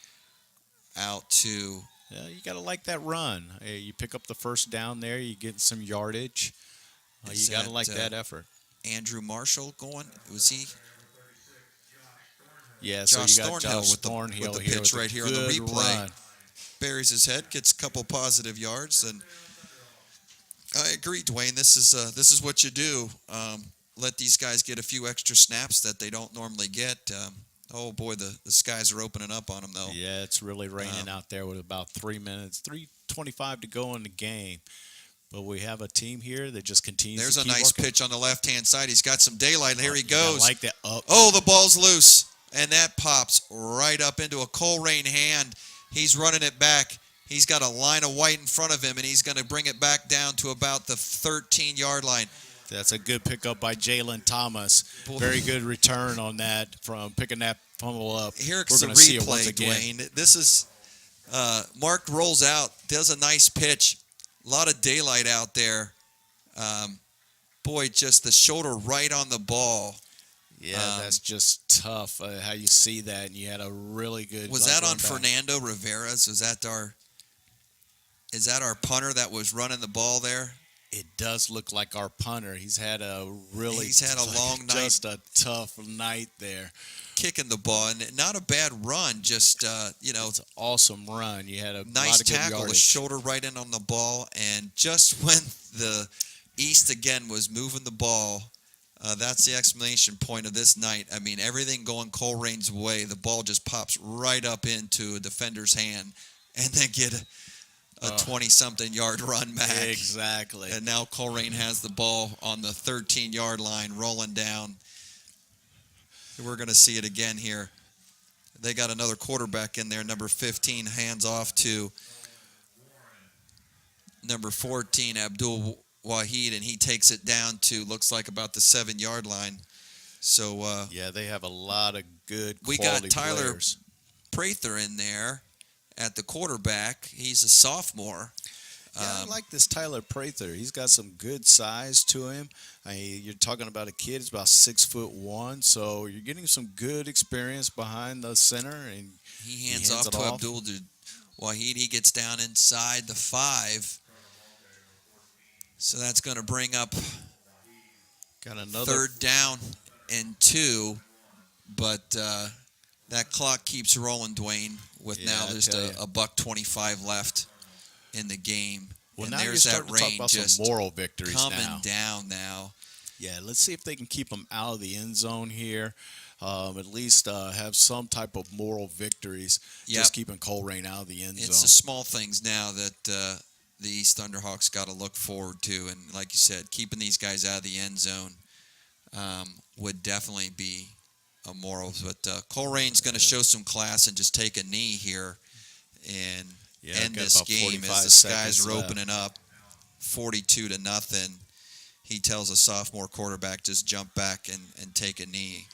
out to... Yeah, you got to like that run. Hey, you pick up the first down there, you get some yardage. You got to like that effort. Andrew Marshall going? Was he... Yeah, so Josh you got Thornhill Josh with the here pitch with right here on the replay. Run. Buries his head, gets a couple positive yards, and I agree, Dwayne. This is what you do. Let these guys get a few extra snaps that they don't normally get. Oh boy, the skies are opening up on them though. Yeah, it's really raining out there with about 3 minutes, 3:25 to go in the game. But we have a team here that just continues. There's to a keep nice working. pitch on the left-hand side. He's got some daylight. Here he goes. I like that. Oh, the ball's loose. and that pops right up into a Colerain hand. He's running it back. He's got a line of white in front of him, and he's going to bring it back down to about the 13-yard line. That's a good pickup by Jalen Thomas. Very good return on that from picking that fumble up. Here's We're the going to see it once replay, again. Dwayne. This is Mark rolls out, does a nice pitch. A lot of daylight out there. Boy, just the shoulder right on the ball. Yeah, that's just tough how you see that. And you had a really good. Was that on Fernando Rivera's? Is that our punter that was running the ball there? It does look like our punter. He's had a long night. Just a tough night there. Kicking the ball, and not a bad run, just, It's an awesome run. You had a nice lot of good tackle, yardage. the shoulder right in on the ball, and just when the East again was moving the ball, that's the exclamation point of this night. I mean, everything going Colerain's way, the ball just pops right up into a defender's hand, and then get a 20-something yard run back. Exactly. And now Colerain has the ball on the 13-yard line rolling down. We're going to see it again here. They got another quarterback in there, number 15, hands off to number 14, Abdul Wahid, and he takes it down to, looks like about the 7-yard line. So yeah, they have a lot of good we quality got Tyler players. Prather in there at the quarterback. He's a sophomore. Yeah, I like this Tyler Prather. He's got some good size to him. You're talking about a kid. He's about 6'1", so you're getting some good experience behind the center. And he hands off to Abdul Wahid. He gets down inside the 5. So that's going to bring up got another 3rd down and 2. But that clock keeps rolling, Dwayne, with now there's a $1:25 left in the game. Well, and now there's you're starting that to talk rain about just some moral victories coming down now. Yeah, let's see if they can keep them out of the end zone here. At least have some type of moral victories. Yep. Just keeping Colerain out of the end zone. It's the small things now that the East Thunderhawks got to look forward to. And like you said, keeping these guys out of the end zone would definitely be a moral. But Colerain's going to show some class and just take a knee here and end this game as the skies are opening up 42-0. He tells a sophomore quarterback, just jump back and take a knee.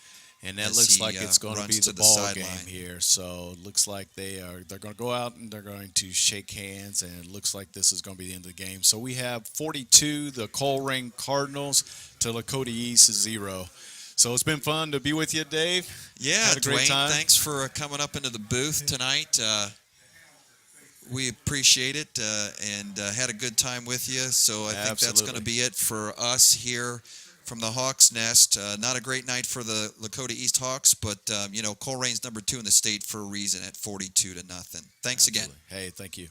And that looks like it's going to be the ball game here. So it looks like they're going to go out and they're going to shake hands, and it looks like this is going to be the end of the game. So we have 42, the Colerain Cardinals, to Lakota East 0. So it's been fun to be with you, Dave. Yeah, had a great time. Thanks for coming up into the booth tonight. We appreciate it and had a good time with you. So I think that's going to be it for us here from the Hawks Nest. Not a great night for the Lakota East Hawks, but Colerain's number 2 in the state for a reason at 42-0. Thanks again. Hey, thank you.